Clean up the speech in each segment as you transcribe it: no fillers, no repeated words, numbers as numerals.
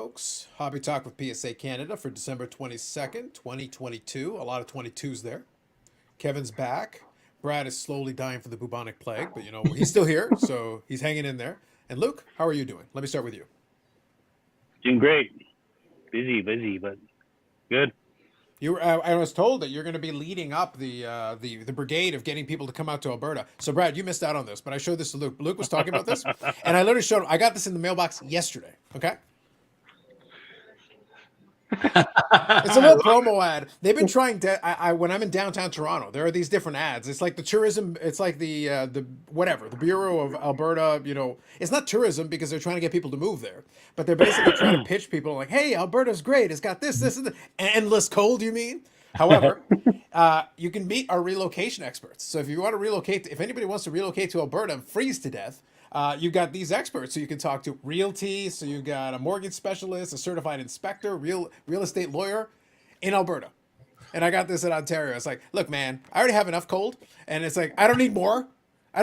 folks. Hobby Talk with PSA Canada for December 22nd, 2022. A lot of 22s there. Kevin's back. Brad is slowly dying from the bubonic plague, but he's still here, so he's hanging in there. And Luke, how are you doing? Let me start with you. Doing great. Busy, but good. I was told that you're going to be leading up the brigade of getting people to come out to Alberta. So Brad, you missed out on this, but I showed this to Luke. Luke was talking about this, and I literally showed him. I got this in the mailbox yesterday. Okay. It's a little promo ad. They've been trying to. When I'm in downtown Toronto, there are these different ads. It's like the tourism. It's like the Bureau of Alberta. It's not tourism because they're trying to get people to move there, but they're basically trying to pitch people like, "Hey, Alberta's great. It's got this, and endless cold." You mean? However, you can meet our relocation experts. So if you want to relocate, if anybody wants to relocate to Alberta and freeze to death, you've got these experts so you can talk to. Realty, so you've got a mortgage specialist, a certified inspector, real estate lawyer in Alberta. And I got this in Ontario. It's like, look, man, I already have enough cold. And it's like, I don't need more. I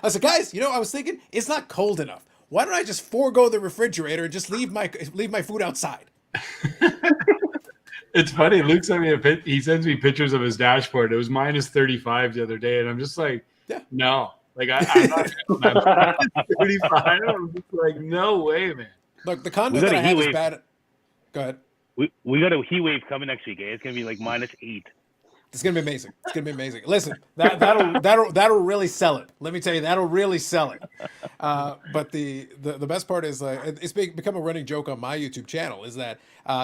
was like, guys, I was thinking, it's not cold enough. Why don't I just forego the refrigerator and just leave my food outside? It's funny. Luke sent me he sends me pictures of his dashboard. It was minus 35 the other day. And I'm just like, no. Like, I'm not 35. I'm just like, no way, man. Look, the condo that I have is bad. Go ahead. We got a heat wave coming next week. It's gonna be like -8. It's gonna be amazing. Listen, that'll really sell it. Let me tell you, that'll really sell it. But the best part is it's become a running joke on my YouTube channel is that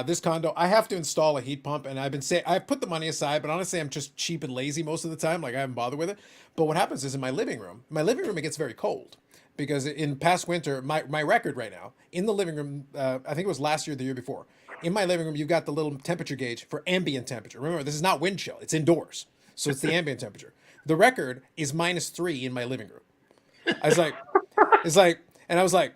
this condo, I have to install a heat pump, and I've put the money aside, but honestly I'm just cheap and lazy most of the time. Like, I haven't bothered with it. But what happens is in my living room it gets very cold. Because in past winter, my record right now in the living room, I think it was last year, the year before. In my living room, you've got the little temperature gauge for ambient temperature. Remember, this is not wind chill; it's indoors, so it's the ambient temperature. The record is -3 in my living room. I was like,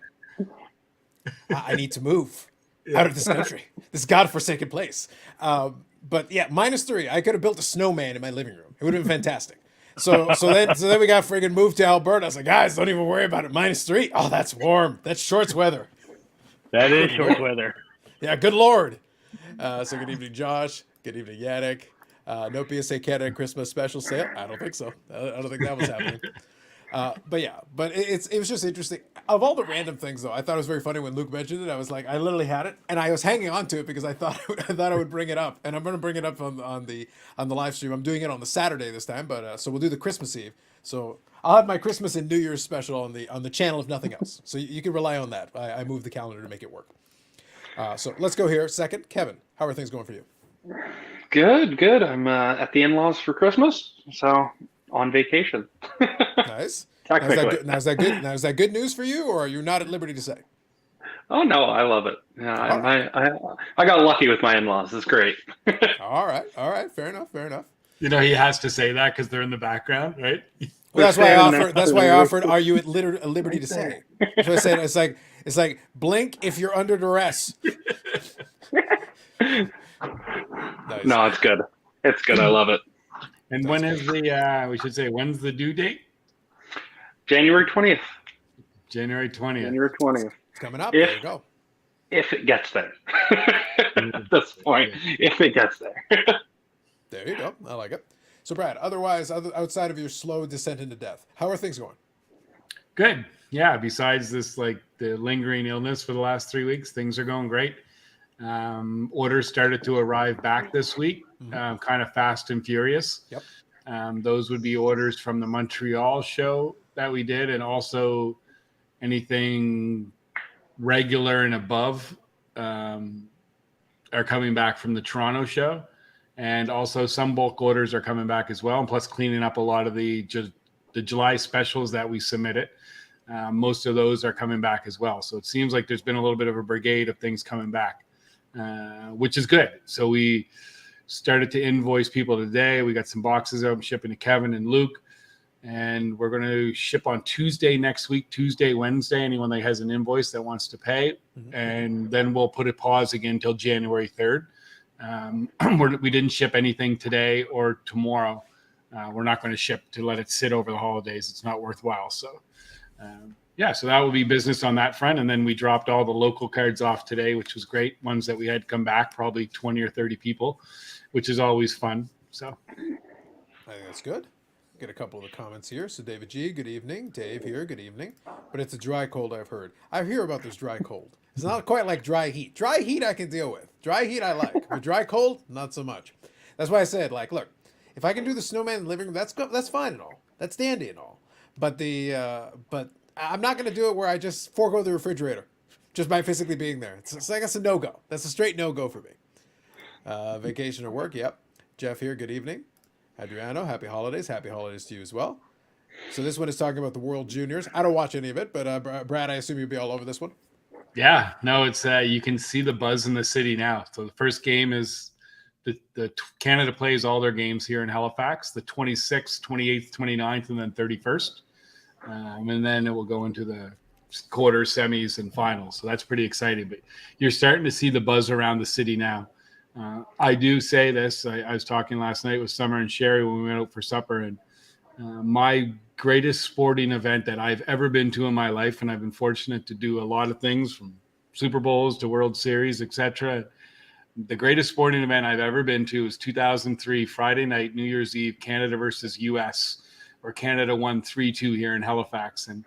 I need to move out of this country, this godforsaken place. But yeah, -3. I could have built a snowman in my living room. It would have been fantastic. So then we got friggin' moved to Alberta. I was like, guys, don't even worry about it. -3. Oh, that's warm. That's shorts weather. That is shorts weather. Yeah, good Lord. So good evening, Josh. Good evening, Yannick. No PSA Canada Christmas special sale. I don't think so. I don't think that was happening. But it was just interesting. Of all the random things, though, I thought it was very funny when Luke mentioned it. I was like, I literally had it, and I was hanging on to it because I thought I would bring it up, and I'm going to bring it up on the live stream. I'm doing it on the Saturday this time, but so we'll do the Christmas Eve. So I'll have my Christmas and New Year's special on the channel if nothing else. So you can rely on that. I moved the calendar to make it work. So let's go here. Second, Kevin, how are things going for you? Good. I'm at the in-laws for Christmas, so on vacation. Nice. Now is that good? Now is that good news for you, or are you not at liberty to say? Oh no, I love it. I got lucky with my in-laws. It's great. All right. Fair enough. He has to say that because they're in the background, right? Well, that's why I offered. That's why I offered. Are you at liberty to say? So I said it's like blink if you're under duress. Nice. No, it's good. It's good. I love it. And when is when's the due date? January 20th. January 20th. January 20th. It's coming up. There you go. If it gets there. At this point, if it gets there. There you go. I like it. So, Brad, outside of your slow descent into death, how are things going? Good. Yeah. Besides this, the lingering illness for the last 3 weeks, things are going great. Orders started to arrive back this week, kind of fast and furious. Yep. Those would be orders from the Montreal show that we did, and also anything regular and above are coming back from the Toronto show. And also some bulk orders are coming back as well. And plus cleaning up a lot of the July specials that we submitted. Most of those are coming back as well. So it seems like there's been a little bit of a brigade of things coming back, which is good. So we started to invoice people today. We got some boxes out. I'm shipping to Kevin and Luke. And we're going to ship on Tuesday next week, Tuesday, Wednesday, anyone that has an invoice that wants to pay. And then we'll put a pause again until January 3rd. We didn't ship anything today or tomorrow. We're not going to ship to let it sit over the holidays. It's not worthwhile. So Yeah, so that will be business on that front. And then we dropped all the local cards off today, which was great. Ones that we had come back, probably 20 or 30 people, which is always fun. So I think that's good. Get a couple of the comments here. So David G, good evening. Dave here, good evening. But it's a dry cold, I've heard. I hear about this dry cold. It's not quite like dry heat. Dry heat I can deal with. Dry heat I like. But dry cold, not so much. That's why I said, like, look, if I can do the snowman in the living room, that's fine and all. That's dandy and all. But but I'm not going to do it where I just forego the refrigerator just by physically being there. It's like that's a no-go. That's a straight no-go for me. Vacation or work, yep. Jeff here, good evening. Adriano, happy holidays. Happy holidays to you as well. So this one is talking about the World Juniors. I don't watch any of it, but Brad, I assume you'll be all over this one. yeah, no, it's you can see the buzz in the city now. So the first game is the Canada plays all their games here in Halifax, the 26th, 28th, 29th, and then 31st. And then it will go into the quarter, semis, and finals. So that's pretty exciting. But you're starting to see the buzz around the city now. I do say this. I was talking last night with Summer and Sherry when we went out for supper, and my greatest sporting event that I've ever been to in my life, and I've been fortunate to do a lot of things from Super Bowls to World Series, etc. The greatest sporting event I've ever been to was 2003, Friday night, New Year's Eve, Canada versus US, where Canada won 3-2 here in Halifax. And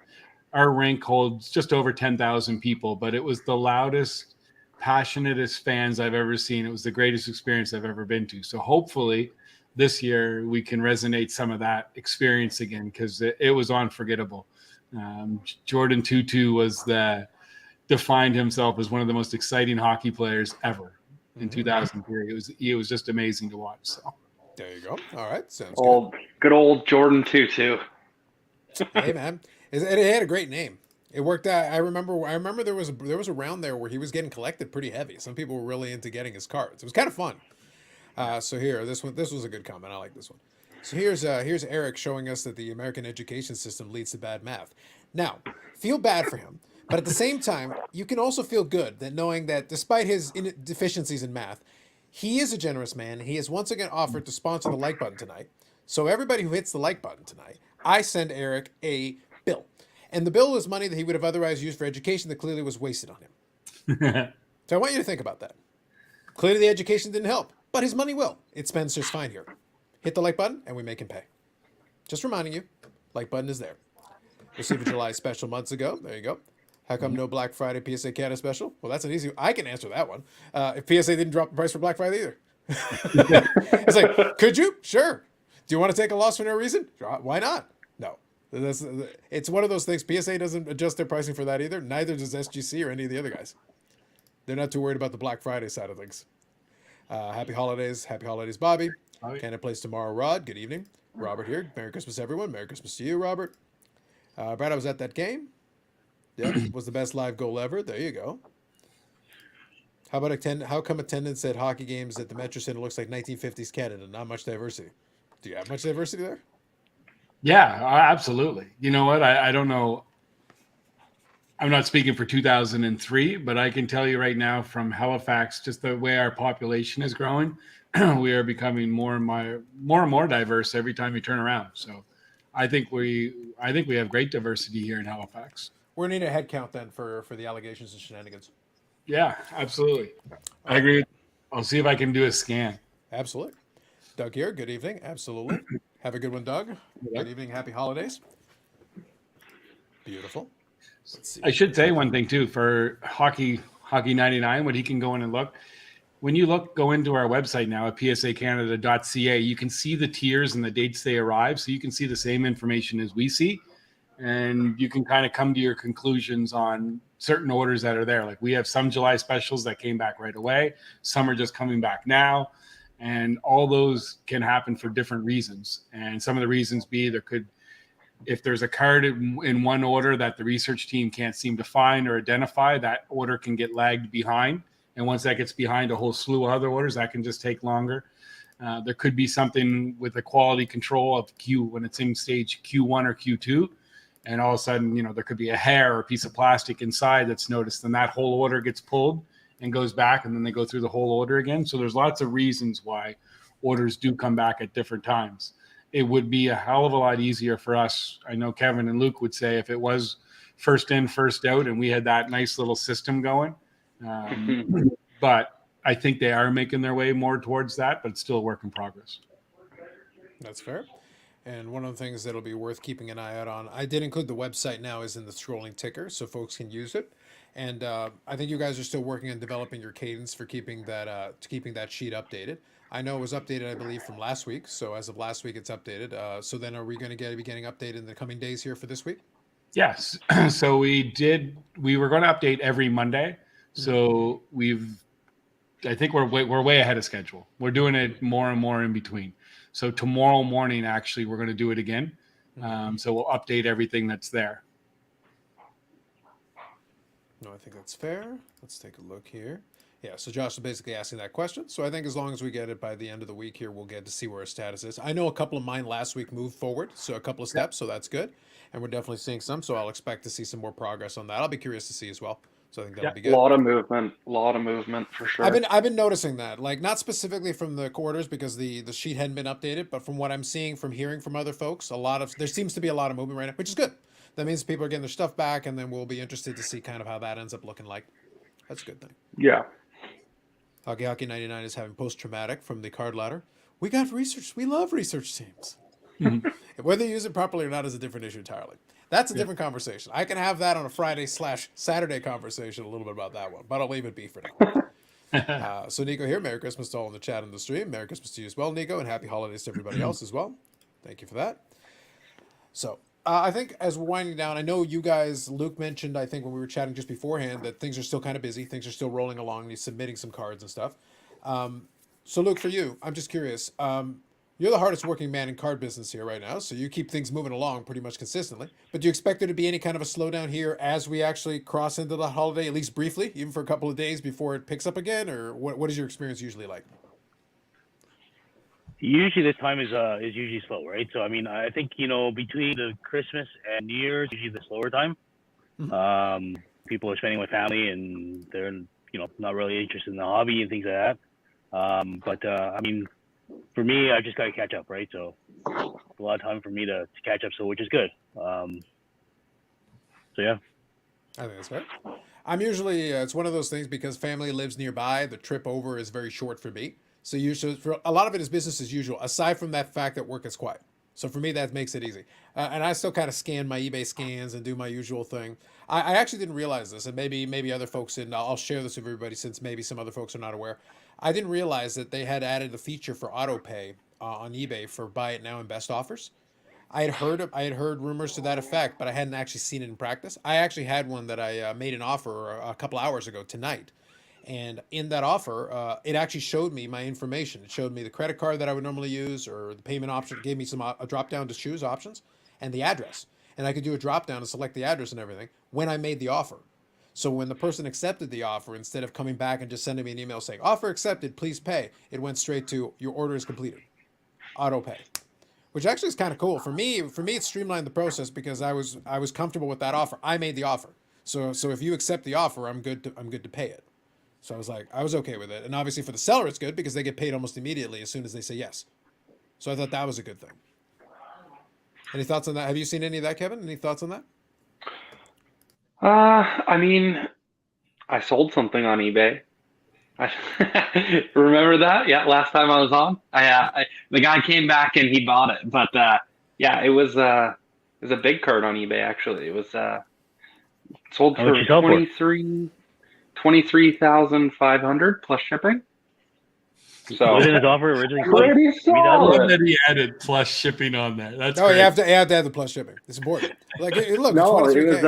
our rink holds just over 10,000 people, but it was the loudest, passionatest fans I've ever seen. It was the greatest experience I've ever been to. So hopefully this year we can resonate some of that experience again, because it was unforgettable. Jordan Tutu defined himself as one of the most exciting hockey players ever in 2003. It was just amazing to watch. So there you go. All right, sounds good old Jordan Tutu. Hey man, it had a great name. It worked out. I remember there was a round there where he was getting collected pretty heavy. Some people were really into getting his cards. It was kind of fun. So here, this was a good comment. I like this one. So here's Eric showing us that the American education system leads to bad math. Now, feel bad for him, but at the same time, you can also feel good that knowing that despite his deficiencies in math, he is a generous man. He has once again offered to sponsor the like button tonight. So everybody who hits the like button tonight, I send Eric a bill. And the bill is money that he would have otherwise used for education that clearly was wasted on him. So I want you to think about that. Clearly the education didn't help, but his money will. It spends just fine here. Hit the like button and we make him pay. Just reminding you, like button is there. Received a July special months ago. There you go. How come no Black Friday PSA Canada special? Well, that's an easy. I can answer that one. If PSA didn't drop the price for Black Friday either. It's like, could you? Sure. Do you want to take a loss for no reason? Why not? No. It's one of those things. PSA doesn't adjust their pricing for that either. Neither does SGC or any of the other guys. They're not too worried about the Black Friday side of things. Happy holidays. Happy holidays, Bobby. Canada plays tomorrow, Rod. Good evening. Robert here. Merry Christmas, everyone. Merry Christmas to you, Robert. Brad, I was at that game. Yep, was the best live goal ever. There you go. How come attendance at hockey games at the Metro Center looks like 1950s Canada? Not much diversity. Do you have much diversity there? Yeah, absolutely. You know what? I don't know. I'm not speaking for 2003, but I can tell you right now from Halifax, just the way our population is growing, we are becoming more and more diverse every time you turn around. So I think we have great diversity here in Halifax. We're going to need a head count then for the allegations and shenanigans. Yeah, absolutely. I agree. I'll see if I can do a scan. Absolutely. Doug here. Good evening. Absolutely. Have a good one, Doug. Good evening. Happy holidays. Beautiful. Let's see. I should say one thing too for Hockey 99, when he can go in and look. When you go into our website now at psacanada.ca, you can see the tiers and the dates they arrive. So you can see the same information as we see. And you can kind of come to your conclusions on certain orders that are there. Like we have some July specials that came back right away. Some are just coming back now. And all those can happen for different reasons. And some of the reasons be if there's a card in one order that the research team can't seem to find or identify, that order can get lagged behind. And once that gets behind a whole slew of other orders, that can just take longer. There could be something with the quality control of when it's in stage Q1 or Q2. And all of a sudden, there could be a hair or a piece of plastic inside that's noticed, and that whole order gets pulled and goes back, and then they go through the whole order again. So there's lots of reasons why orders do come back at different times. It would be a hell of a lot easier for us. I know Kevin and Luke would say if it was first in, first out, and we had that nice little system going. But I think they are making their way more towards that, but it's still a work in progress. That's fair. And one of the things that'll be worth keeping an eye out on, I did include the website now is in the scrolling ticker, so folks can use it. And I think you guys are still working on developing your cadence for keeping that sheet updated. I know it was updated, I believe, from last week. So as of last week, it's updated. So then, are we going to be getting updated in the coming days here for this week? Yes. So we were going to update every Monday. So I think we're way ahead of schedule. We're doing it more and more in between. So tomorrow morning, actually, we're going to do it again. So we'll update everything that's there. No, I think that's fair. Let's take a look here. Yeah, so Josh is basically asking that question. So I think as long as we get it by the end of the week here, we'll get to see where our status is. I know a couple of mine last week moved forward, so a couple of steps, so that's good. And we're definitely seeing some, so I'll expect to see some more progress on that. I'll be curious to see as well. So I think that'll be good. A lot of movement for sure. I've been noticing that, like not specifically from the quarters because the sheet hadn't been updated, but from what I'm seeing, from hearing from other folks, there seems to be a lot of movement right now, which is good. That means people are getting their stuff back, and then we'll be interested to see kind of how that ends up looking like. That's a good thing. Yeah. Hockey 99 is having post-traumatic from the card ladder. We got research. We love research teams. Whether you use it properly or not is a different issue entirely. That's a different conversation. I can have that on a Friday/Saturday conversation a little bit about that one, but I'll leave it be for now. So Nico here. Merry Christmas to all in the chat and the stream. Merry Christmas to you as well, Nico, and happy holidays to everybody else as well. Thank you for that. So I think as we're winding down, I know you guys, Luke mentioned, I think when we were chatting just beforehand, that things are still kind of busy. Things are still rolling along. And he's submitting some cards and stuff. So Luke, for you, I'm just curious. You're the hardest working man in card business here right now, so you keep things moving along pretty much consistently. But do you expect there to be any kind of a slowdown here as we actually cross into the holiday, at least briefly, even for a couple of days before it picks up again? Or what is your experience usually like? Usually this time is usually slow, right? So I mean, I think between the Christmas and New Year's, usually the slower time. People are spending with family, and they're not really interested in the hobby and things like that. But I mean, for me, I just got to catch up, right? So a lot of time for me to catch up, so which is good. So yeah, I think that's fair. I'm usually it's one of those things because family lives nearby. The trip over is very short for me. So usually, for a lot of it is business as usual, aside from that fact that work is quiet. So for me, that makes it easy. And I still kind of scan my eBay scans and do my usual thing. I actually didn't realize this, and maybe other folks didn't. I'll share this with everybody since maybe some other folks are not aware. I didn't realize that they had added the feature for auto pay on eBay for buy it now and best offers. I had heard rumors to that effect, but I hadn't actually seen it in practice. I actually had one that I made an offer a couple hours ago tonight. And in that offer, it actually showed me my information. It showed me the credit card that I would normally use or the payment option. It gave me a drop down to choose options and the address. And I could do a drop down and select the address and everything when I made the offer. So when the person accepted the offer, instead of coming back and just sending me an email saying, offer accepted, please pay, it went straight to your order is completed, auto pay, which actually is kind of cool. For me, it streamlined the process because I was comfortable with that offer. I made the offer. So if you accept the offer, I'm good to pay it. So I was okay with it. And obviously for the seller, it's good because they get paid almost immediately as soon as they say yes. So I thought that was a good thing. Any thoughts on that? Have you seen any of that, Kevin? Any thoughts on that? I mean, I sold something on eBay. Remember that? Yeah, last time I was on, the guy came back and he bought it. But yeah, it was a big card on eBay actually. It was sold for 23,500 plus shipping. So wasn't his offer originally pretty solid. That he added plus shipping on there. That's great. You have to add the plus shipping. It's important. Like look, no, it was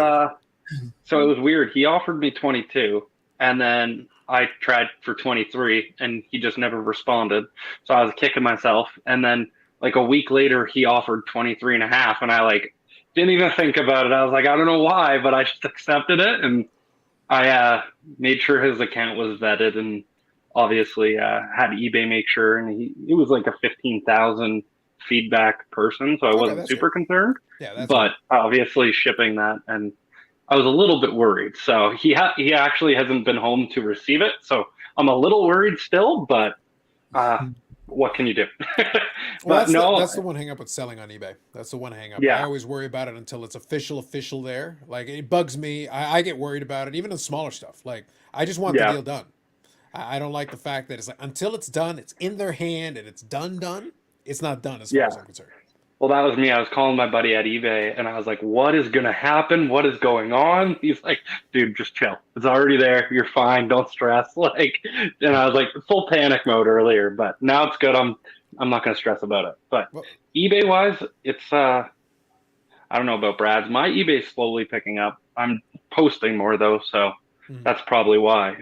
so it was weird. He offered me 22, and then I tried for 23, and he just never responded. So I was kicking myself. And then like a week later, he offered 23 and a half, and I didn't even think about it. I was like, I don't know why, but I just accepted it, and I made sure his account was vetted, and obviously had eBay make sure, and he was like a 15,000 feedback person, so I wasn't super concerned. Yeah, but obviously shipping that, and I was a little bit worried. So he actually hasn't been home to receive it, so I'm a little worried still. But what can you do? Well, But no, that's the one hang up with selling on eBay. That's the one hang up. I yeah, always worry about it until it's official there. Like it bugs me. I get worried about it, even in smaller stuff. Like I just want the yeah, deal done. I don't like the fact that it's like until it's done, it's in their hand and it's done. It's not done as far yeah. as I'm concerned. Well, that was me. I was calling my buddy at eBay and I was like, what is going to happen? What is going on? He's like, dude, just chill. It's already there. You're fine. Don't stress. Like, and I was like full panic mode earlier, but now it's good. I'm not going to stress about it. But Well, eBay wise, it's, I don't know about Brad's. My eBay's slowly picking up. I'm posting more though. So mhm. that's probably why.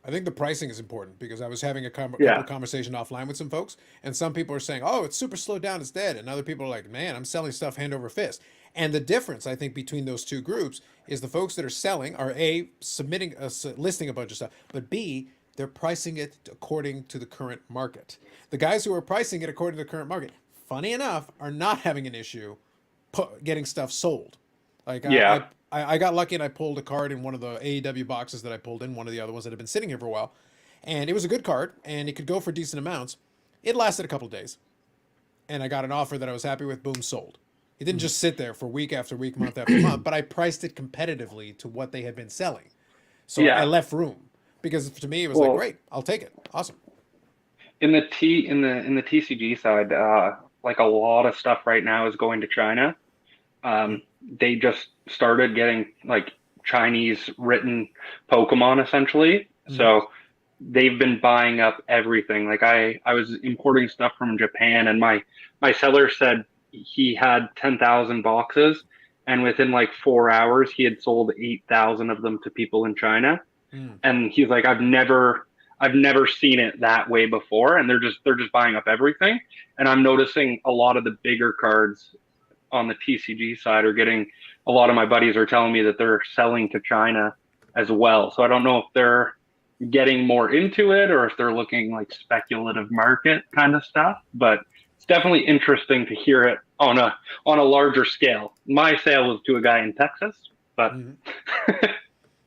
I think the pricing is important because I was having a couple Yeah. of conversation offline with some folks, and some people are saying, "Oh, it's super slowed down, it's dead," and other people are like, "Man, I'm selling stuff hand over fist." And the difference, I think, between those two groups is the folks that are selling are a submitting listing a bunch of stuff, but b they're pricing it according to the current market. The guys who are pricing it according to the current market, funny enough, are not having an issue getting stuff sold. Like Yeah. I got lucky and I pulled a card in one of the AEW boxes that I pulled in, one of the other ones that had been sitting here for a while. And it was a good card and it could go for decent amounts. It lasted a couple of days. And I got an offer that I was happy with, boom, sold. It didn't just sit there for week after week, month after month, but I priced it competitively to what they had been selling. So I Yeah. left room because to me it was like, Well, great, I'll take it. Awesome. in the TCG side, like a lot of stuff right now is going to China. They just started getting like Chinese written Pokemon essentially. Mm-hmm. So they've been buying up everything. Like I was importing stuff from Japan and my seller said he had 10,000 boxes and within like 4 hours he had sold 8,000 of them to people in China. Mm. And he's like, I've never seen it that way before. And they're just buying up everything. And I'm noticing a lot of the bigger cards on the TCG side are getting, a lot of my buddies are telling me that they're selling to China as well. So I don't know if they're getting more into it or if they're looking like speculative market kind of stuff, but it's definitely interesting to hear it on a larger scale. My sale was to a guy in Texas, but Mm-hmm.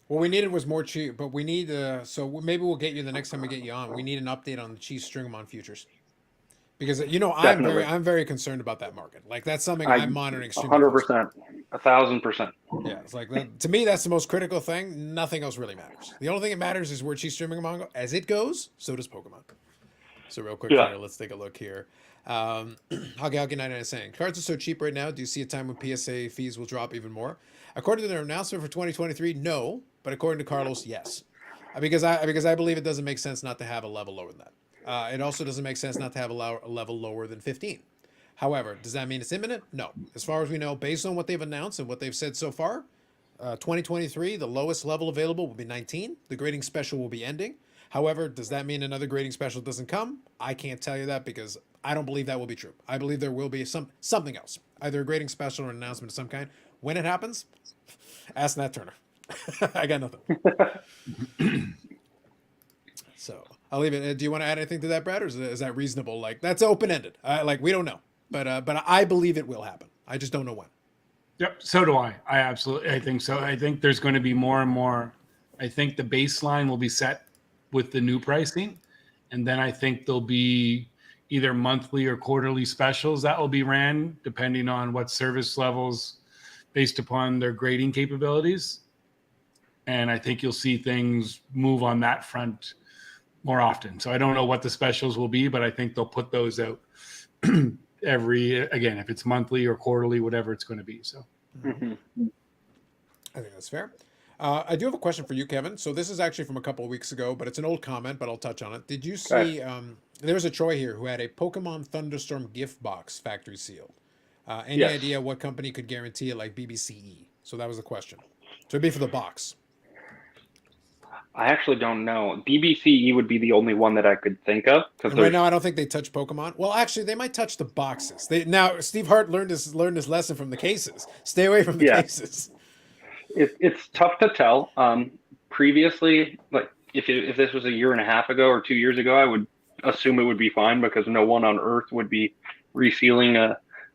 What we needed was more cheese, but we need so maybe we'll get you the next time we get you on. We need an update on the cheese stringmon futures because definitely I'm very concerned about that market. Like that's something I I'm monitoring extremely closely. 100%, 1,000%. Yeah, it's like that, to me that's the most critical thing. Nothing else really matters. The only thing that matters is where cheese stringmon go. As it goes, so does Pokemon. So real quick Yeah. here, let's take a look here. Hoggy 99 is saying cards are so cheap right now. Do you see a time when PSA fees will drop even more? According to their announcement for 2023, no. But according to Carlos, yes. Because I believe it doesn't make sense not to have a level lower than that. It also doesn't make sense not to have a level lower than 15. However, does that mean it's imminent? No. As far as we know, based on what they've announced and what they've said so far, 2023, the lowest level available will be 19. The grading special will be ending. However, does that mean another grading special doesn't come? I can't tell you that because I don't believe that will be true. I believe there will be something else, either a grading special or an announcement of some kind. When it happens, ask Nat Turner. I got nothing. So I'll leave it. Do you want to add anything to that, Brad, or is that reasonable? Like that's open ended. Like we don't know, but I believe it will happen. I just don't know when. Yep, so do I. I think so. I think there's going to be more and more. I think the baseline will be set with the new pricing, and then I think there'll be either monthly or quarterly specials that will be ran depending on what service levels based upon their grading capabilities. And I think you'll see things move on that front more often. So I don't know what the specials will be, but I think they'll put those out again, if it's monthly or quarterly, whatever it's going to be. So Mm-hmm. I think that's fair. I do have a question for you, Kevin. So this is actually from a couple of weeks ago, but it's an old comment, but I'll touch on it. Did you see, there was a Troy here who had a Pokemon Thunderstorm gift box factory sealed. Any Yes. idea what company could guarantee it like BBCE? So that was the question. So it'd be for the box. I actually don't know. BBCE would be the only one that I could think of because And right now, I don't think they touch Pokemon. Well, actually, they might touch the boxes. Now Steve Hart learned his lesson from the cases. Stay away from the cases. it's tough to tell. Previously, like if this was a year and a half ago or 2 years ago, I would assume it would be fine because no one on Earth would be resealing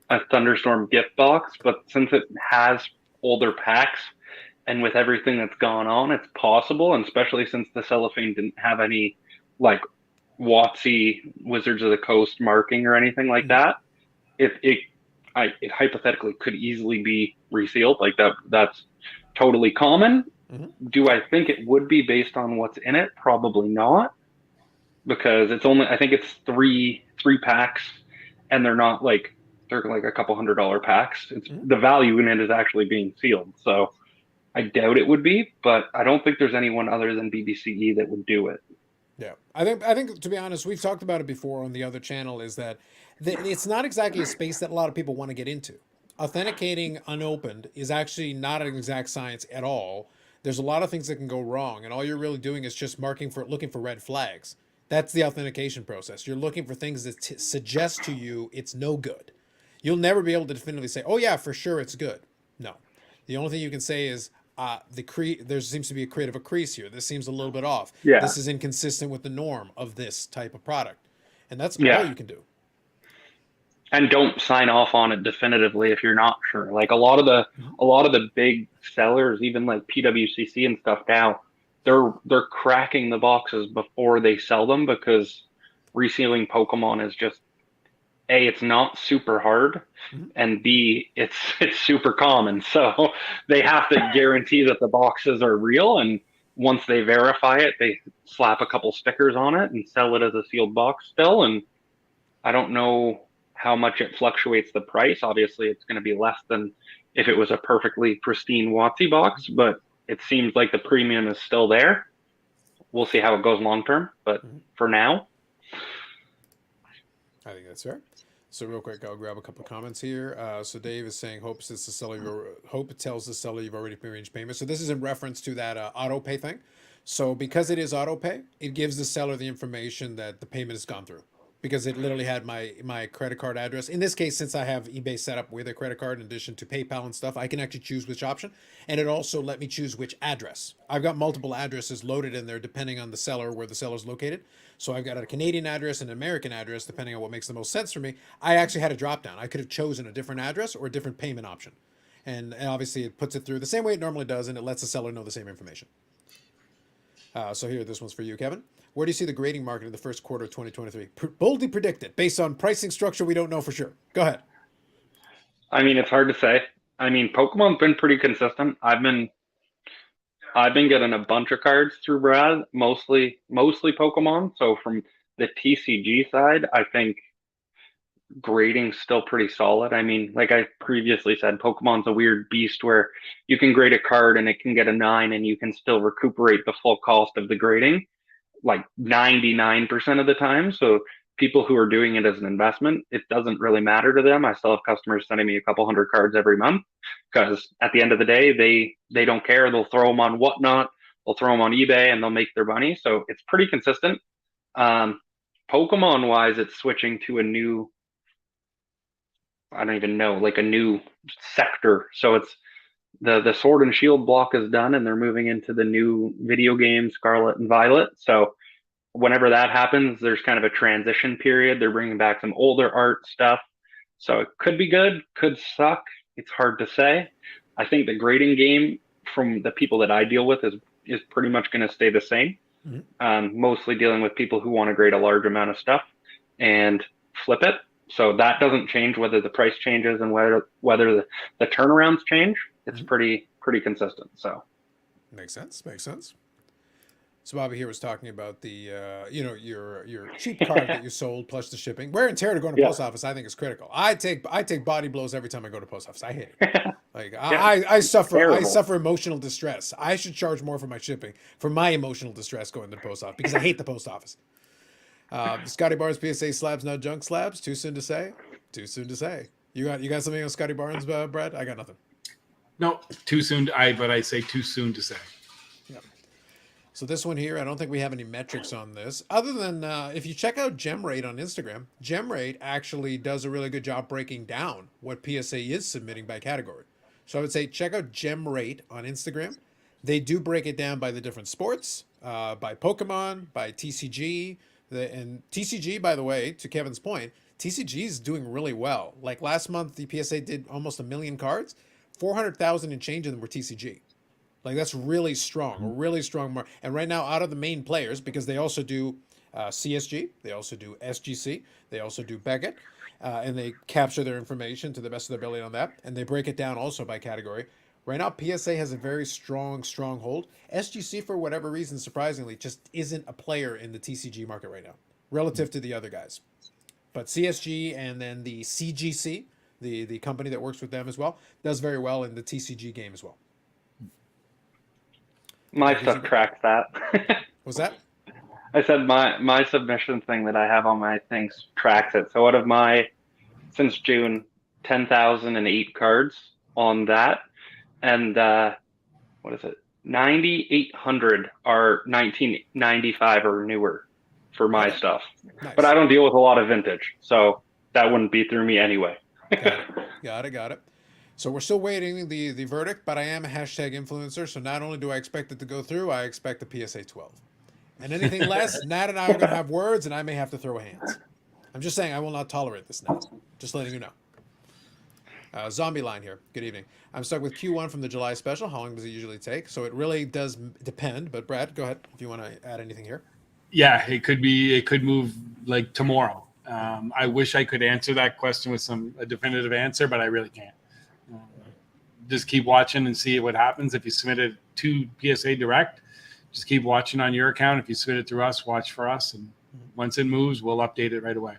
a Thunderstorm gift box. But since it has older packs, and with everything that's gone on, it's possible, and especially since the cellophane didn't have any like WotC Wizards of the Coast marking or anything like that, it hypothetically could easily be resealed. Like that's totally common. Do I think it would be based on what's in it? Probably not, because I think it's three packs, and they're like a couple $100 packs. It's the value in it is actually being sealed. So I doubt it would be, but I don't think there's anyone other than BBCE that would do it. Yeah, I think to be honest, we've talked about it before on the other channel. Is that it's not exactly a space that a lot of people want to get into. Authenticating unopened is actually not an exact science at all. There's a lot of things that can go wrong, and all you're really doing is just looking for red flags. That's the authentication process. You're looking for things that suggest to you it's no good. You'll never be able to definitively say, "Oh yeah, for sure it's good." No, the only thing you can say is there seems to be a creative crease here. This seems a little bit off. Yeah. This is inconsistent with the norm of this type of product, and that's Yeah. all you can do. And don't sign off on it definitively if you're not sure. Like a lot of the big sellers, even like PWCC and stuff now, they're cracking the boxes before they sell them, because resealing Pokemon is just A, it's not super hard, and B, it's super common. So they have to guarantee that the boxes are real, and once they verify it, they slap a couple stickers on it and sell it as a sealed box still. And I don't know how much it fluctuates the price. Obviously, it's going to be less than if it was a perfectly pristine WotC box, but it seems like the premium is still there. We'll see how it goes long term, but for now, I think that's fair. So real quick, I'll grab a couple of comments here. So Dave is saying, Hope tells the seller you've already arranged payment. So this is in reference to that auto pay thing. So because it is auto pay, it gives the seller the information that the payment has gone through, because it literally had my credit card address. In this case, since I have eBay set up with a credit card in addition to PayPal and stuff, I can actually choose which option. And it also let me choose which address. I've got multiple addresses loaded in there depending on the seller, where the seller's located. So I've got a Canadian address and an American address, depending on what makes the most sense for me. I actually had a drop down. I could have chosen a different address or a different payment option. And obviously it puts it through the same way it normally does, and it lets the seller know the same information. So here, this one's for you, Kevin. Where do you see the grading market in the first quarter of 2023? Boldly predicted, based on pricing structure we don't know for sure. Go ahead. I mean, it's hard to say. I mean, Pokemon's been pretty consistent. I've been getting a bunch of cards through Brad, mostly Pokemon. So from the TCG side, I think grading's still pretty solid. I mean, like I previously said, Pokemon's a weird beast where you can grade a card and it can get a 9 and you can still recuperate the full cost of the grading, like 99% of the time. So people who are doing it as an investment, it doesn't really matter to them. I still have customers sending me a couple hundred cards every month, because at the end of the day, they don't care. They'll throw them on Whatnot, they'll throw them on eBay, and they'll make their money. So it's pretty consistent. Pokemon wise, it's switching to a new, I don't even know, like a new sector. So it's the Sword and Shield block is done, and they're moving into the new video game Scarlet and Violet. So whenever that happens, there's kind of a transition period. They're bringing back some older art stuff. So it could be good, could suck. It's hard to say. I think the grading game from the people that I deal with is pretty much going to stay the same. Mostly dealing with people who want to grade a large amount of stuff and flip it. So that doesn't change whether the price changes and whether the turnarounds change. It's pretty consistent. So makes sense. So Bobby here was talking about the your cheap card that you sold plus the shipping. Wear and tear to go to post office, I think, is critical. I take body blows every time I go to post office. I hate it. Like I suffer emotional distress. I should charge more for my shipping, for my emotional distress going to the post office, because I hate the post office. Scotty Barnes PSA slabs, not junk slabs. Too soon to say. You got something on Scotty Barnes, Brad? I got nothing. No, too soon. But I say too soon to say. Yeah. So this one here, I don't think we have any metrics on this, other than if you check out GemRate on Instagram. GemRate actually does a really good job breaking down what PSA is submitting by category. So I would say check out GemRate on Instagram. They do break it down by the different sports, by Pokemon, by TCG. And TCG, by the way, to Kevin's point, TCG is doing really well. Like last month, the PSA did almost 1 million cards. 400,000 and change of them were TCG. Like that's really strong, a really strong mark. And right now, out of the main players, because they also do CSG. They also do SGC. They also do Beckett. And they capture their information to the best of their ability on that. And they break it down also by category. Right now, PSA has a very strong hold. SGC, for whatever reason, surprisingly, just isn't a player in the TCG market right now, relative to the other guys. But CSG and then the CGC, the company that works with them as well, does very well in the TCG game as well. My stuff tracks that. What's that? I said my submission thing that I have on my things tracks it. So out of my, since June, 10,008 cards on that, and what is it? 9,800 are 1995 or newer for my stuff. Nice. But I don't deal with a lot of vintage, so that wouldn't be through me anyway. Got it. So we're still waiting the verdict, but I am a hashtag influencer, so not only do I expect it to go through, I expect the PSA 12. And anything less, Nat and I are going to have words, and I may have to throw hands. I'm just saying I will not tolerate this, Nat. Just letting you know. Zombie line here. Good evening. I'm stuck with Q1 from the July special. How long does it usually take? So it really does depend. But Brad, go ahead if you want to add anything here. Yeah, it could move like tomorrow. I wish I could answer that question with a definitive answer, but I really can't. Just keep watching and see what happens. If you submit it to PSA Direct, just keep watching on your account. If you submit it through us, watch for us. And once it moves, we'll update it right away.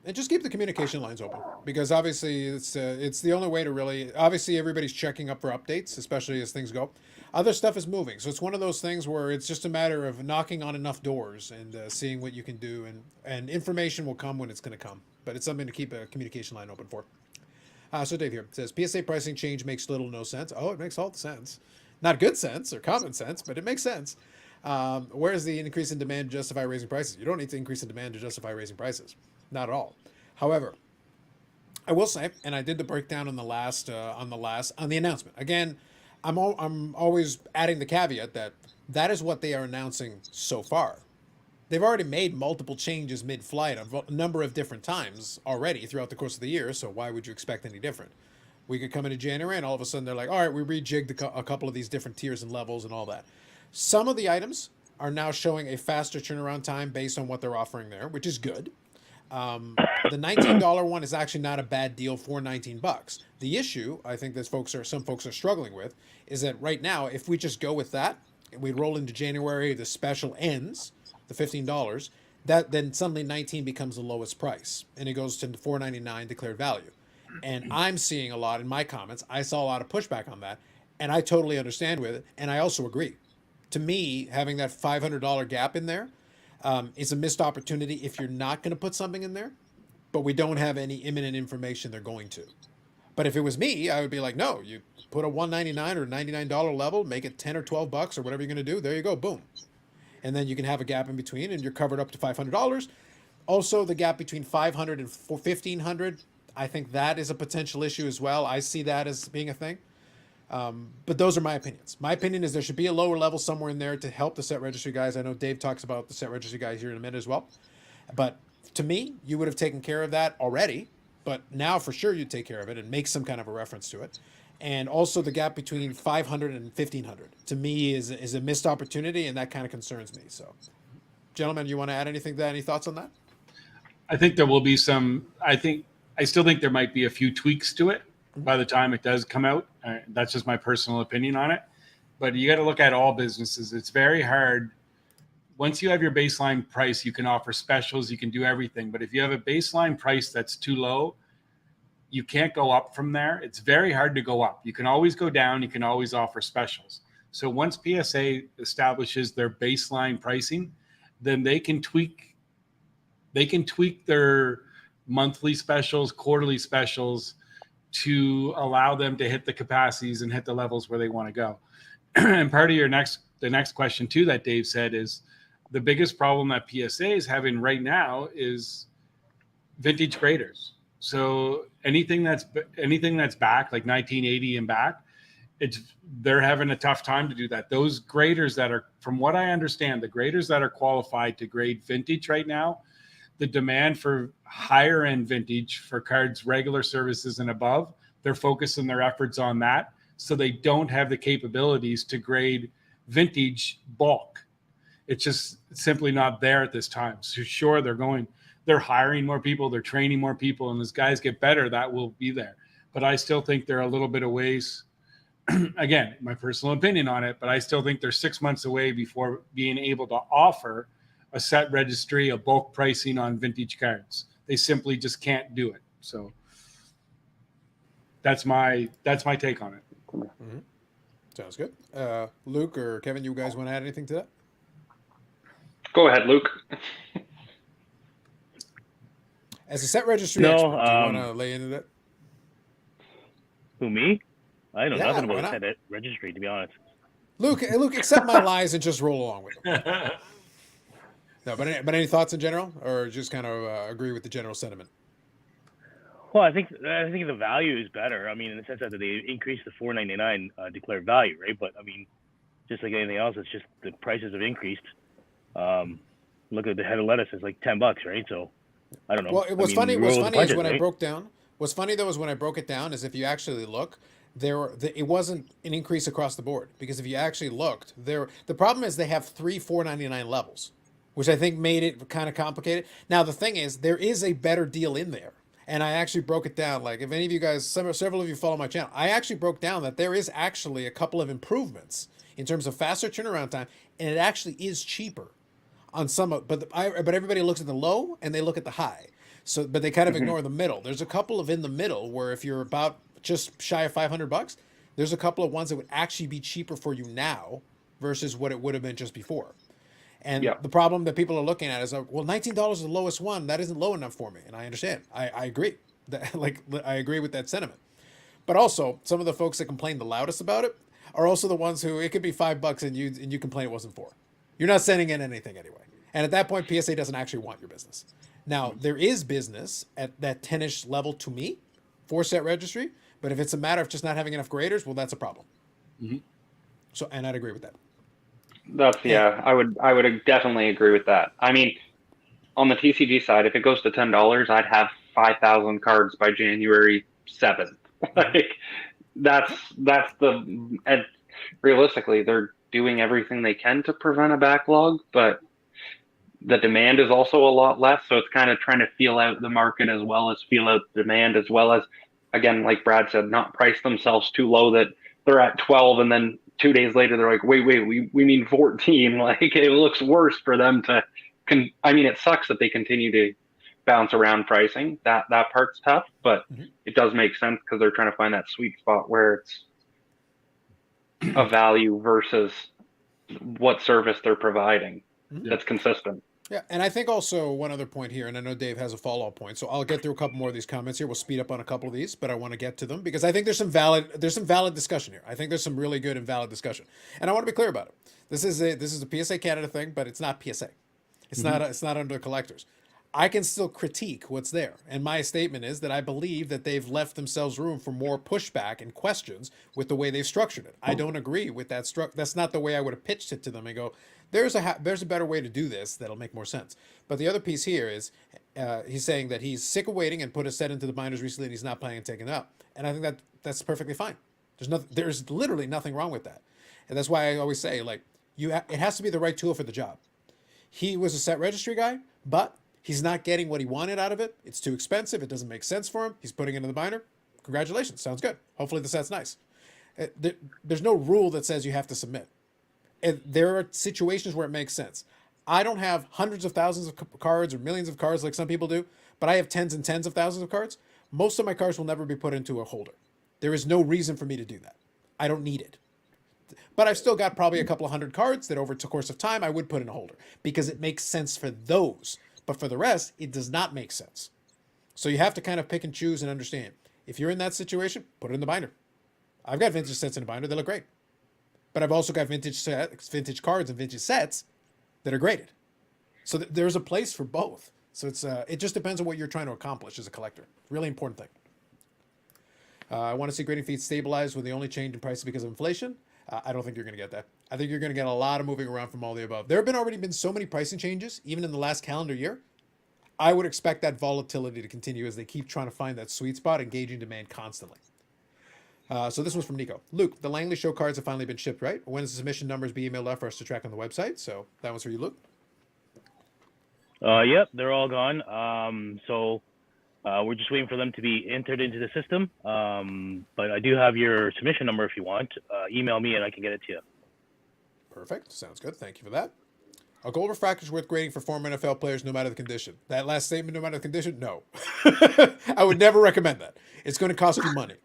And just keep the communication lines open, because obviously it's the only way to really, obviously everybody's checking up for updates, especially as things go. Other stuff is moving. So it's one of those things where it's just a matter of knocking on enough doors and seeing what you can do, and information will come when it's going to come. But it's something to keep a communication line open for. So Dave here says, PSA pricing change makes little no sense. Oh, it makes all the sense. Not good sense or common sense, but it makes sense. Where is the increase in demand to justify raising prices? You don't need to increase in demand to justify raising prices. Not at all. However, I will say, and I did the breakdown on the announcement. Again, I'm always adding the caveat that is what they are announcing so far. They've already made multiple changes mid-flight a number of different times already throughout the course of the year. So why would you expect any different? We could come into January and all of a sudden they're like, all right, we rejigged a couple of these different tiers and levels and all that. Some of the items are now showing a faster turnaround time based on what they're offering there, which is good. The $19 one is actually not a bad deal for $19. The issue, I think that some folks are struggling with, is that right now, if we just go with that, we roll into January, the special ends, the $15, then suddenly 19 becomes the lowest price, and it goes to $4.99 declared value. And I'm seeing a lot in my comments. I saw a lot of pushback on that, and I totally understand with it, and I also agree. To me, having that $500 gap in there is a missed opportunity if you're not going to put something in there, but we don't have any imminent information they're going to. But if it was me, I would be like, no, you put a $199 or $99 level, make it 10 or 12 bucks or whatever you're going to do. There you go. Boom. And then you can have a gap in between and you're covered up to $500. Also, the gap between $500 and $1,500, I think that is a potential issue as well. I see that as being a thing. But those are my opinions. My opinion is there should be a lower level somewhere in there to help the set registry guys. I know Dave talks about the set registry guys here in a minute as well. But to me, you would have taken care of that already. But now for sure you'd take care of it and make some kind of a reference to it. And also the gap between 500 and 1,500 to me is a missed opportunity, and that kind of concerns me. So, gentlemen, you want to add anything to that? Any thoughts on that? I think there will be some. I still think there might be a few tweaks to it by the time it does come out. That's just my personal opinion on it. But you got to look at all businesses. It's very hard. Once you have your baseline price, you can offer specials, you can do everything. But if you have a baseline price that's too low, you can't go up from there. It's very hard to go up. You can always go down. You can always offer specials. So once PSA establishes their baseline pricing, then they can tweak their monthly specials, quarterly specials, to allow them to hit the capacities and hit the levels where they want to go. And part of the next question too that Dave said is the biggest problem that PSA is having right now is vintage graders. So anything that's back, like 1980 and back, they're having a tough time to do that. Those graders that are, from what I understand, the graders that are qualified to grade vintage right now, the demand for higher end vintage for cards, regular services and above, they're focusing their efforts on that. So they don't have the capabilities to grade vintage bulk. It's just simply not there at this time. So sure, they're hiring more people, they're training more people, and as guys get better, that will be there. But I still think they're a little bit of ways. Again, my personal opinion on it, but I still think they're 6 months away before being able to offer a set registry, a bulk pricing on vintage cards. They simply just can't do it. So that's my take on it. Mm-hmm. Sounds good. Luke or Kevin, you guys want to add anything to that? Go ahead, Luke. As a set registry No, expert, do you want to lay into that? Who, me? I know Yeah, nothing why about not? set registry, to be honest. Luke, accept my lies and just roll along with them. No, but any thoughts in general, or just kind of agree with the general sentiment? Well, I think the value is better. I mean, in the sense that they increased the $4.99 declared value, right? But I mean, just like anything else, it's just the prices have increased. Look at the head of lettuce; it's like $10, right? So I don't know. Well, what's funny roll with the is punches, when I right? broke down. What's funny though is when I broke it down is if you actually look, it wasn't an increase across the board, because if you actually looked, the problem is they have 3 $4.99 levels, which I think made it kind of complicated. Now the thing is, there is a better deal in there. And I actually broke it down. Like, if any of you guys, several of you follow my channel, I actually broke down that there is actually a couple of improvements in terms of faster turnaround time, and it actually is cheaper on some of. But everybody looks at the low and they look at the high. So, but they kind of ignore the middle. There's a couple of in the middle where if you're about just shy of $500, there's a couple of ones that would actually be cheaper for you now versus what it would have been just before. And the problem that people are looking at is, well, $19 is the lowest one. That isn't low enough for me. And I understand. I agree. I agree with that sentiment. But also, some of the folks that complain the loudest about it are also the ones who, it could be $5 and you complain it wasn't 4. You're not sending in anything anyway. And at that point, PSA doesn't actually want your business. Now, there is business at that 10-ish level to me for set registry. But if it's a matter of just not having enough graders, well, that's a problem. Mm-hmm. So, and I'd agree with that. I would definitely agree with that. I mean, on the TCG side, if it goes to $10, I'd have 5,000 cards by January 7th. Like, that's and realistically, they're doing everything they can to prevent a backlog, but the demand is also a lot less. So it's kind of trying to feel out the market as well as feel out demand, as well as, again, like Brad said, not price themselves too low that they're at 12 and then 2 days later they're like, wait, we mean 14. Like, it looks worse for them to I mean, it sucks that they continue to bounce around pricing. That part's tough, but it does make sense because they're trying to find that sweet spot where it's a value versus what service they're providing that's consistent. Yeah, and I think also one other point here, and I know Dave has a follow-up point, so I'll get through a couple more of these comments here. We'll speed up on a couple of these, but I want to get to them because I think there's some valid discussion here. I think there's some really good and valid discussion, and I want to be clear about it. This is a PSA Canada thing, but it's not PSA. It's not under collectors. I can still critique what's there, and my statement is that I believe that they've left themselves room for more pushback and questions with the way they've structured it. I don't agree with that That's not the way I would have pitched it to them and go, there's a better way to do this that'll make more sense. But the other piece here is he's saying that he's sick of waiting and put a set into the binders recently and he's not planning on taking it up. And I think that's perfectly fine. There's literally nothing wrong with that. And that's why I always say, like, it has to be the right tool for the job. He was a set registry guy, but he's not getting what he wanted out of it. It's too expensive. It doesn't make sense for him. He's putting it in the binder. Congratulations. Sounds good. Hopefully the set's nice. There's no rule that says you have to submit. And there are situations where it makes sense. I don't have hundreds of thousands of cards or millions of cards like some people do, but I have tens and tens of thousands of cards. Most of my cards will never be put into a holder. There is no reason for me to do that. I don't need it. But I've still got probably a couple of hundred cards that over the course of time I would put in a holder because it makes sense for those. But for the rest, it does not make sense. So you have to kind of pick and choose and understand. If you're in that situation, put it in the binder. I've got vintage sets in the binder. They look great. But I've also got vintage cards and vintage sets that are graded. So there's a place for both. So it just depends on what you're trying to accomplish as a collector. Really important thing. I want to see grading fees stabilized with the only change in prices because of inflation. I don't think you're going to get that. I think you're going to get a lot of moving around from all the above. There have already been so many pricing changes, even in the last calendar year. I would expect that volatility to continue as they keep trying to find that sweet spot, engaging demand constantly. So this one's from Nico. Luke, the Langley Show cards have finally been shipped, right? When does the submission numbers be emailed out for us to track on the website? So that one's for you, Luke. Yep, they're all gone. We're just waiting for them to be entered into the system. But I do have your submission number if you want. Email me and I can get it to you. Perfect. Sounds good. Thank you for that. A gold refractor is worth grading for former NFL players no matter the condition. That last statement, no matter the condition, no. I would never recommend that. It's going to cost you money.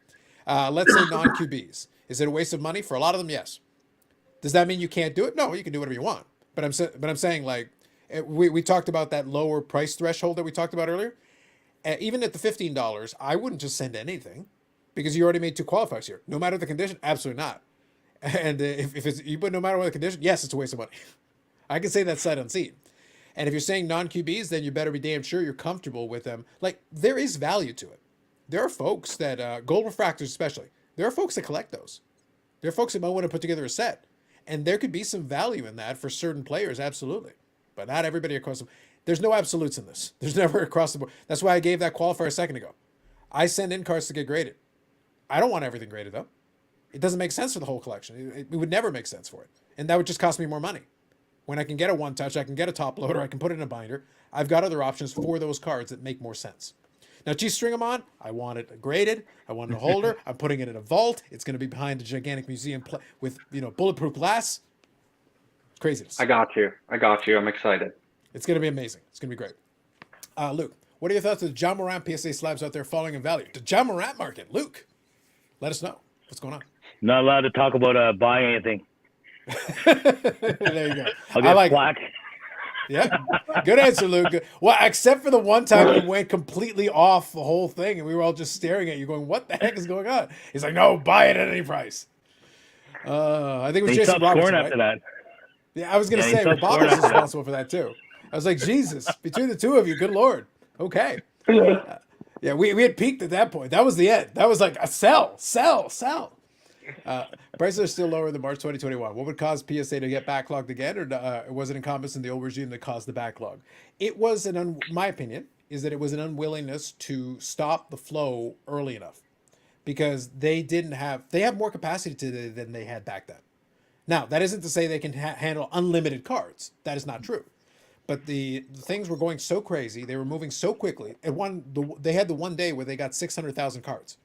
Let's say non-QBs. Is it a waste of money? For a lot of them, yes. Does that mean you can't do it? No, you can do whatever you want. But I'm saying, like, we talked about that lower price threshold that we talked about earlier. Even at the $15, I wouldn't just send anything because you already made 2 qualifiers here. No matter the condition, absolutely not. And if it's, but no matter what the condition, yes, it's a waste of money. I can say that sight unseen. And if you're saying non-QBs, then you better be damn sure you're comfortable with them. Like, there is value to it. There are folks that, gold refractors especially, there are folks that collect those. There are folks that might want to put together a set. And there could be some value in that for certain players, absolutely. But not everybody across the... There's no absolutes in this. There's never across the board. That's why I gave that qualifier a second ago. I send in cards to get graded. I don't want everything graded, though. It doesn't make sense for the whole collection. It would never make sense for it. And that would just cost me more money. When I can get a one-touch, I can get a top loader, I can put it in a binder. I've got other options for those cards that make more sense. Now, geez, string them on. I want it graded. I want a holder. I'm putting it in a vault. It's going to be behind a gigantic museum with, bulletproof glass. Craziness. I got you. I'm excited. It's going to be amazing. It's going to be great. Luke, what are your thoughts of the John Morant PSA slabs out there falling in value? The John Morant market. Luke, let us know. What's going on? Not allowed to talk about buying anything. There you go. I'll get like flack. Yeah, good answer, Luke. Good. Well, except for the one time you went completely off the whole thing, and we were all just staring at you, going, "What the heck is going on?" He's like, "No, buy it at any price." I think it was They Jason stopped Robertson, scoring right? after that. Yeah, I was gonna Yeah, say, he well, stopped Bob scoring was after that. responsible for that too. I was like, Jesus, between the two of you, good Lord. Okay. Yeah, we had peaked at that point. That was the end. That was like a sell. Prices are still lower than March 2021. What would cause PSA to get backlogged again, or was it incumbents in the old regime that caused the backlog? It was my opinion is that it was an unwillingness to stop the flow early enough because they have more capacity today than they had back then. Now, that isn't to say they can handle unlimited cards. That is not true. But the things were going so crazy, they were moving so quickly. They had the one day where they got 600,000 cards.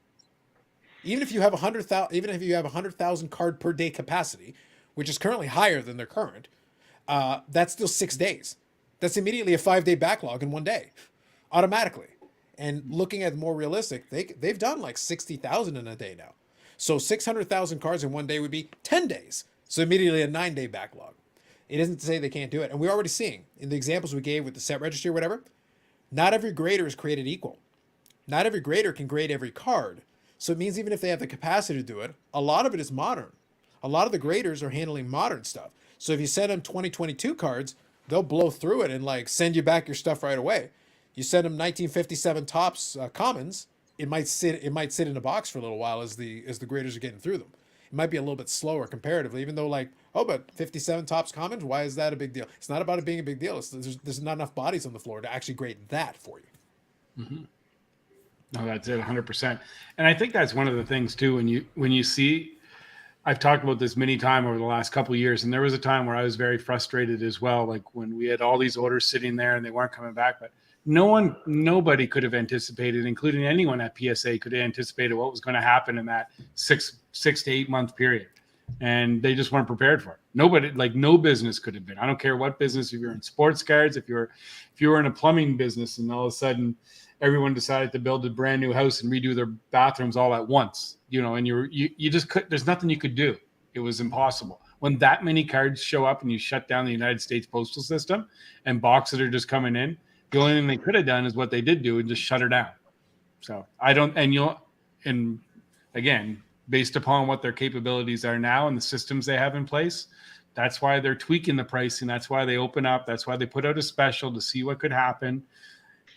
Even if you have 100,000 card per day capacity, which is currently higher than their current, that's still 6 days. That's immediately a 5-day backlog in one day, automatically. And looking at more realistic, they've done like 60,000 in a day now. So 600,000 cards in one day would be 10 days. So immediately a 9-day backlog. It isn't to say they can't do it. And we're already seeing in the examples we gave with the set registry or whatever, not every grader is created equal. Not every grader can grade every card. So it means even if they have the capacity to do it, a lot of it is modern. A lot of the graders are handling modern stuff. So if you send them 2022 cards, they'll blow through it and like send you back your stuff right away. You send them 1957 tops commons, it might sit in a box for a little while as the graders are getting through them. It might be a little bit slower comparatively, even though like, oh, but 57 tops commons, why is that a big deal? It's not about it being a big deal. There's not enough bodies on the floor to actually grade that for you. Mm-hmm. No, that's it, 100%. And I think that's one of the things too. When you see, I've talked about this many times over the last couple of years, and there was a time where I was very frustrated as well. Like when we had all these orders sitting there and they weren't coming back, but nobody could have anticipated, including anyone at PSA, could have anticipated what was going to happen in that six to 8 month period. And they just weren't prepared for it. Nobody, like no business could have been. I don't care what business, if you're in sports cards, if you were in a plumbing business and all of a sudden everyone decided to build a brand new house and redo their bathrooms all at once, and you just could, there's nothing you could do. It was impossible. When that many cards show up and you shut down the United States postal system and boxes are just coming in, the only thing they could have done is what they did do and just shut her down. So and again, based upon what their capabilities are now and the systems they have in place, that's why they're tweaking the pricing. That's why they open up. That's why they put out a special to see what could happen.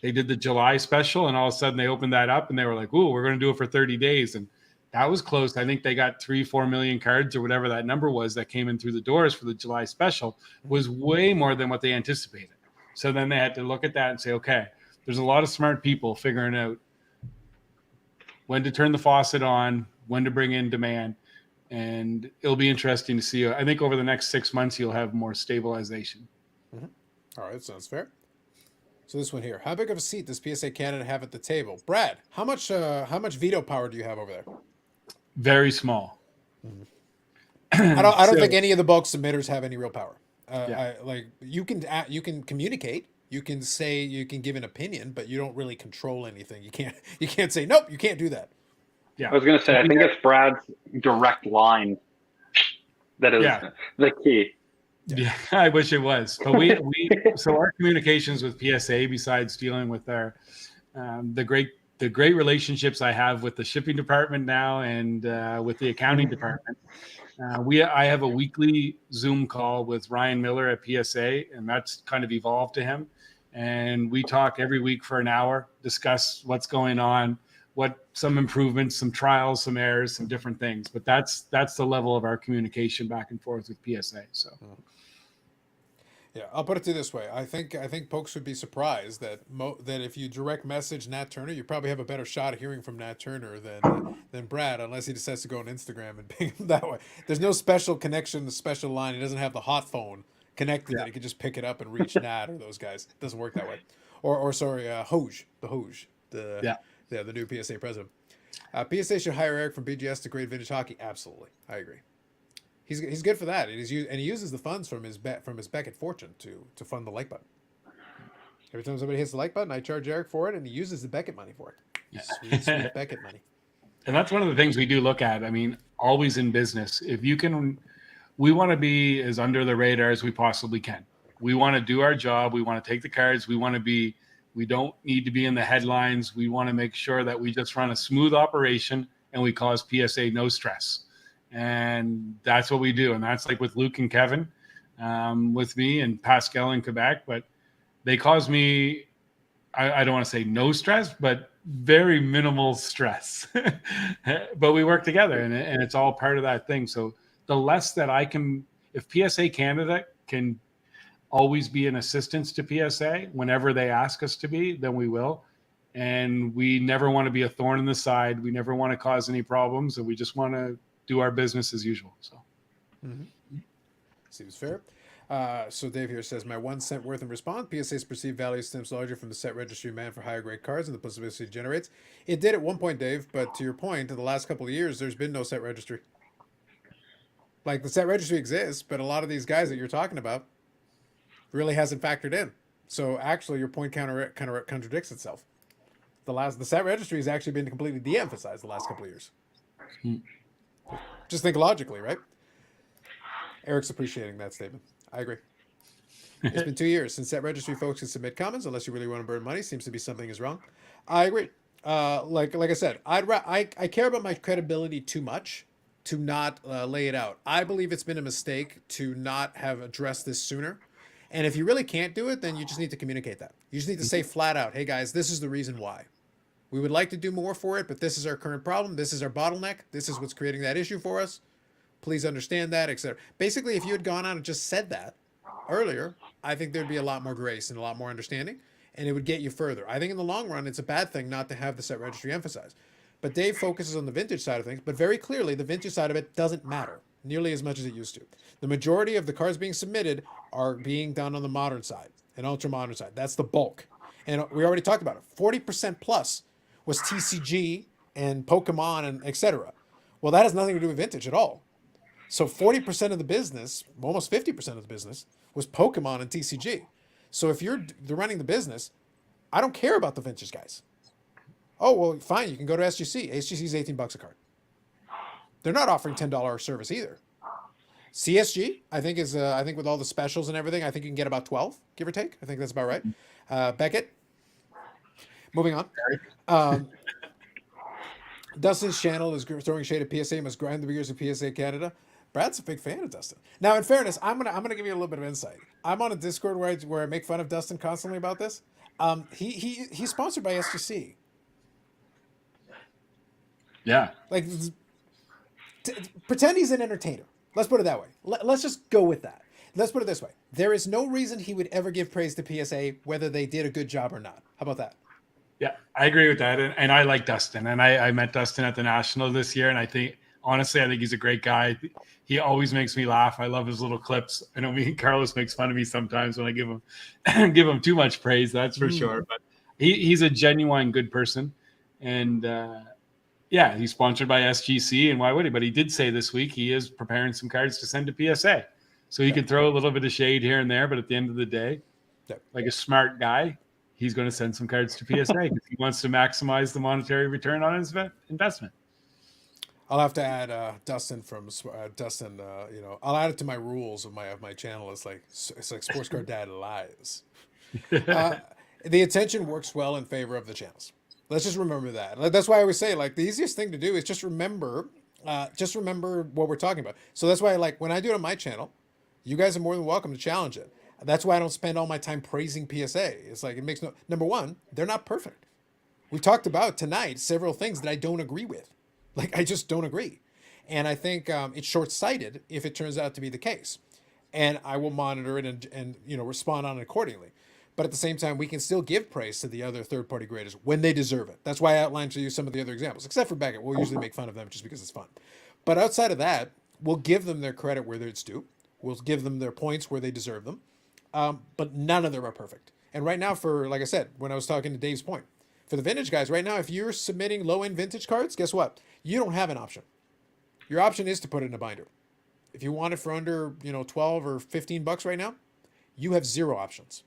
They did the July special, and all of a sudden they opened that up, and they were like, "Ooh, we're going to do it for 30 days." And that was close. I think they got 3-4 million cards or whatever that number was that came in through the doors for the July special. Was way more than what they anticipated. So then they had to look at that and say, okay, there's a lot of smart people figuring out when to turn the faucet on, when to bring in demand, and it'll be interesting to see. I think over the next 6 months, you'll have more stabilization. Mm-hmm. All right, sounds fair. So this one here, how big of a seat does PSA Canada have at the table? Brad, how much veto power do you have over there? Very small. Mm-hmm. I don't So, think any of the bulk submitters have any real power. Yeah. You can communicate, you can say, you can give an opinion, but you don't really control anything. You can't say nope, you can't do that. Yeah. I was going to say, I think it's Brad's direct line that is the key. Yeah, I wish it was. But so our communications with PSA, besides dealing with our the great relationships I have with the shipping department now and with the accounting department, I have a weekly Zoom call with Ryan Miller at PSA, and that's kind of evolved to him. And we talk every week for an hour, discuss what's going on, what some improvements, some trials, some errors, some different things. But that's the level of our communication back and forth with PSA. So. Yeah, I'll put it to you this way. I think folks would be surprised that that if you direct message Nat Turner, you probably have a better shot of hearing from Nat Turner than Brad, unless he decides to go on Instagram and ping him that way. There's no special connection, the special line. He doesn't have the hot phone connected that he could just pick it up and reach Nat or those guys. It doesn't work that way. Or sorry, Hoj, the new PSA president. PSA should hire Eric from BGS to grade vintage hockey. Absolutely, I agree. He's good for that, and he uses the funds from his Beckett fortune to fund the like button. Every time somebody hits the like button, I charge Eric for it, and he uses the Beckett money for it. Yeah. Sweet Beckett money. And that's one of the things we do look at. I mean, always in business, we want to be as under the radar as we possibly can. We want to do our job. We want to take the cards. We don't need to be in the headlines. We want to make sure that we just run a smooth operation and we cause PSA no stress. And that's what we do. And that's like with Luke and Kevin, with me and Pascal in Quebec. But they cause me, I don't want to say no stress, but very minimal stress. But we work together, and it's all part of that thing. So the less that I can, if PSA Canada can always be an assistance to PSA whenever they ask us to be, then we will. And we never want to be a thorn in the side. We never want to cause any problems, and we just want to do our business as usual. So seems fair. So Dave here says, my 1 cent worth in response, PSA's perceived value stems larger from the set registry demand for higher grade cards and the publicity it generates. It did at one point, Dave, but to your point, in the last couple of years, there's been no set registry. Like, the set registry exists, but a lot of these guys that you're talking about really hasn't factored in. So actually, your point contradicts itself. The set registry has actually been completely de-emphasized the last couple of years. Just think logically, right? Eric's appreciating that statement. I agree. It's been 2 years since that registry folks can submit comments unless you really want to burn money. Seems to be something is wrong. I agree. Like I said, I care about my credibility too much to not lay it out. I believe it's been a mistake to not have addressed this sooner. And if you really can't do it, then you just need to communicate that. You just need to say flat out, hey guys, this is the reason why. We would like to do more for it, but this is our current problem. This is our bottleneck. This is what's creating that issue for us. Please understand that, etc. Basically, if you had gone on and just said that earlier, I think there'd be a lot more grace and a lot more understanding, and it would get you further. I think in the long run, it's a bad thing not to have the set registry emphasized. But Dave focuses on the vintage side of things, but very clearly, the vintage side of it doesn't matter nearly as much as it used to. The majority of the cards being submitted are being done on the modern side and ultra modern side. That's the bulk. And we already talked about it. 40% plus was TCG and Pokemon and etc. Well, that has nothing to do with vintage at all. So 40% of the business, almost 50% of the business, was Pokemon and TCG. So if you're running the business, I don't care about the vintage guys. Oh, well, fine, you can go to SGC. SGC is $18 a card. They're not offering $10 service either. CSG, I think with all the specials and everything, I think you can get about 12, give or take. I think that's about right. Beckett. Moving on. Dustin's channel is throwing shade at PSA, must grind the gears of PSA Canada. Brad's a big fan of Dustin. Now, in fairness, I'm gonna give you a little bit of insight. I'm on a Discord where I make fun of Dustin constantly about this. He's sponsored by SGC. Yeah. Like, pretend he's an entertainer. Let's put it that way. Let's just go with that. Let's put it this way. There is no reason he would ever give praise to PSA, whether they did a good job or not. How about that? Yeah, I agree with that. And I like Dustin. And I met Dustin at the National this year. And I think, honestly, I think he's a great guy. He always makes me laugh. I love his little clips. I know me and Carlos makes fun of me sometimes when I give him give him too much praise, that's for sure. But he's a genuine good person. And yeah, he's sponsored by SGC. And why would he? But he did say this week he is preparing some cards to send to PSA. So he can throw a little bit of shade here and there. But at the end of the day, like a smart guy, he's going to send some cards to PSA because he wants to maximize the monetary return on his investment. I'll have to add Dustin from Dustin. I'll add it to my rules of my channel. It's like Sports Card Dad lies. The attention works well in favor of the channels. Let's just remember that. That's why I always say, like, the easiest thing to do is just remember what we're talking about. So that's why, like, when I do it on my channel, you guys are more than welcome to challenge it. That's why I don't spend all my time praising PSA. It's like, it makes no, number one, they're not perfect. We talked about tonight several things that I don't agree with. Like, I just don't agree. And I think it's short-sighted if it turns out to be the case. And I will monitor it and respond on it accordingly. But at the same time, we can still give praise to the other third-party graders when they deserve it. That's why I outlined to you some of the other examples. Except for Beckett, we'll usually make fun of them just because it's fun. But outside of that, we'll give them their credit where it's due. We'll give them their points where they deserve them. But none of them are perfect. And right now, like I said, when I was talking to Dave's point, for the vintage guys, right now, if you're submitting low-end vintage cards, guess what? You don't have an option. Your option is to put it in a binder. If you want it for under, 12 or 15 bucks right now, you have zero options.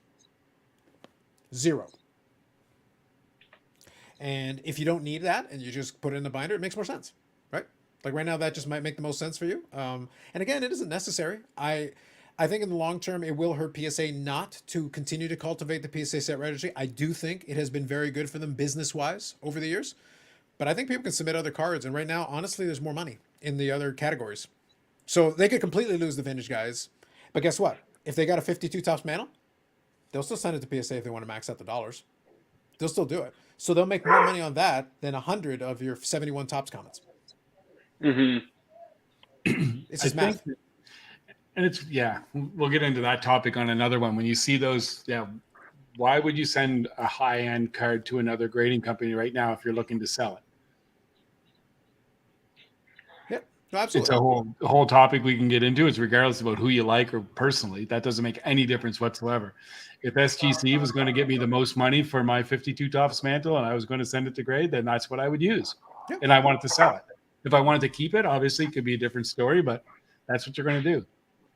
Zero. And if you don't need that and you just put it in the binder, it makes more sense, right? Like right now, that just might make the most sense for you. And again, it isn't necessary. I think in the long term, it will hurt PSA not to continue to cultivate the PSA set registry. I do think it has been very good for them business-wise over the years. But I think people can submit other cards. And right now, honestly, there's more money in the other categories. So they could completely lose the vintage guys. But guess what? If they got a 52 Topps Mantle, they'll still send it to PSA if they want to max out the dollars. They'll still do it. So they'll make more money on that than 100 of your 71 Topps comments. Mm-hmm. It's just math. And we'll get into that topic on another one. When you see those, why would you send a high-end card to another grading company right now if you're looking to sell it? Yeah, absolutely. It's a whole topic we can get into. It's regardless about who you like or personally. That doesn't make any difference whatsoever. If SGC was going to get me the most money for my 52 Topps Mantle and I was going to send it to grade, then that's what I would use. Yeah. And I wanted to sell it. If I wanted to keep it, obviously it could be a different story, but that's what you're going to do.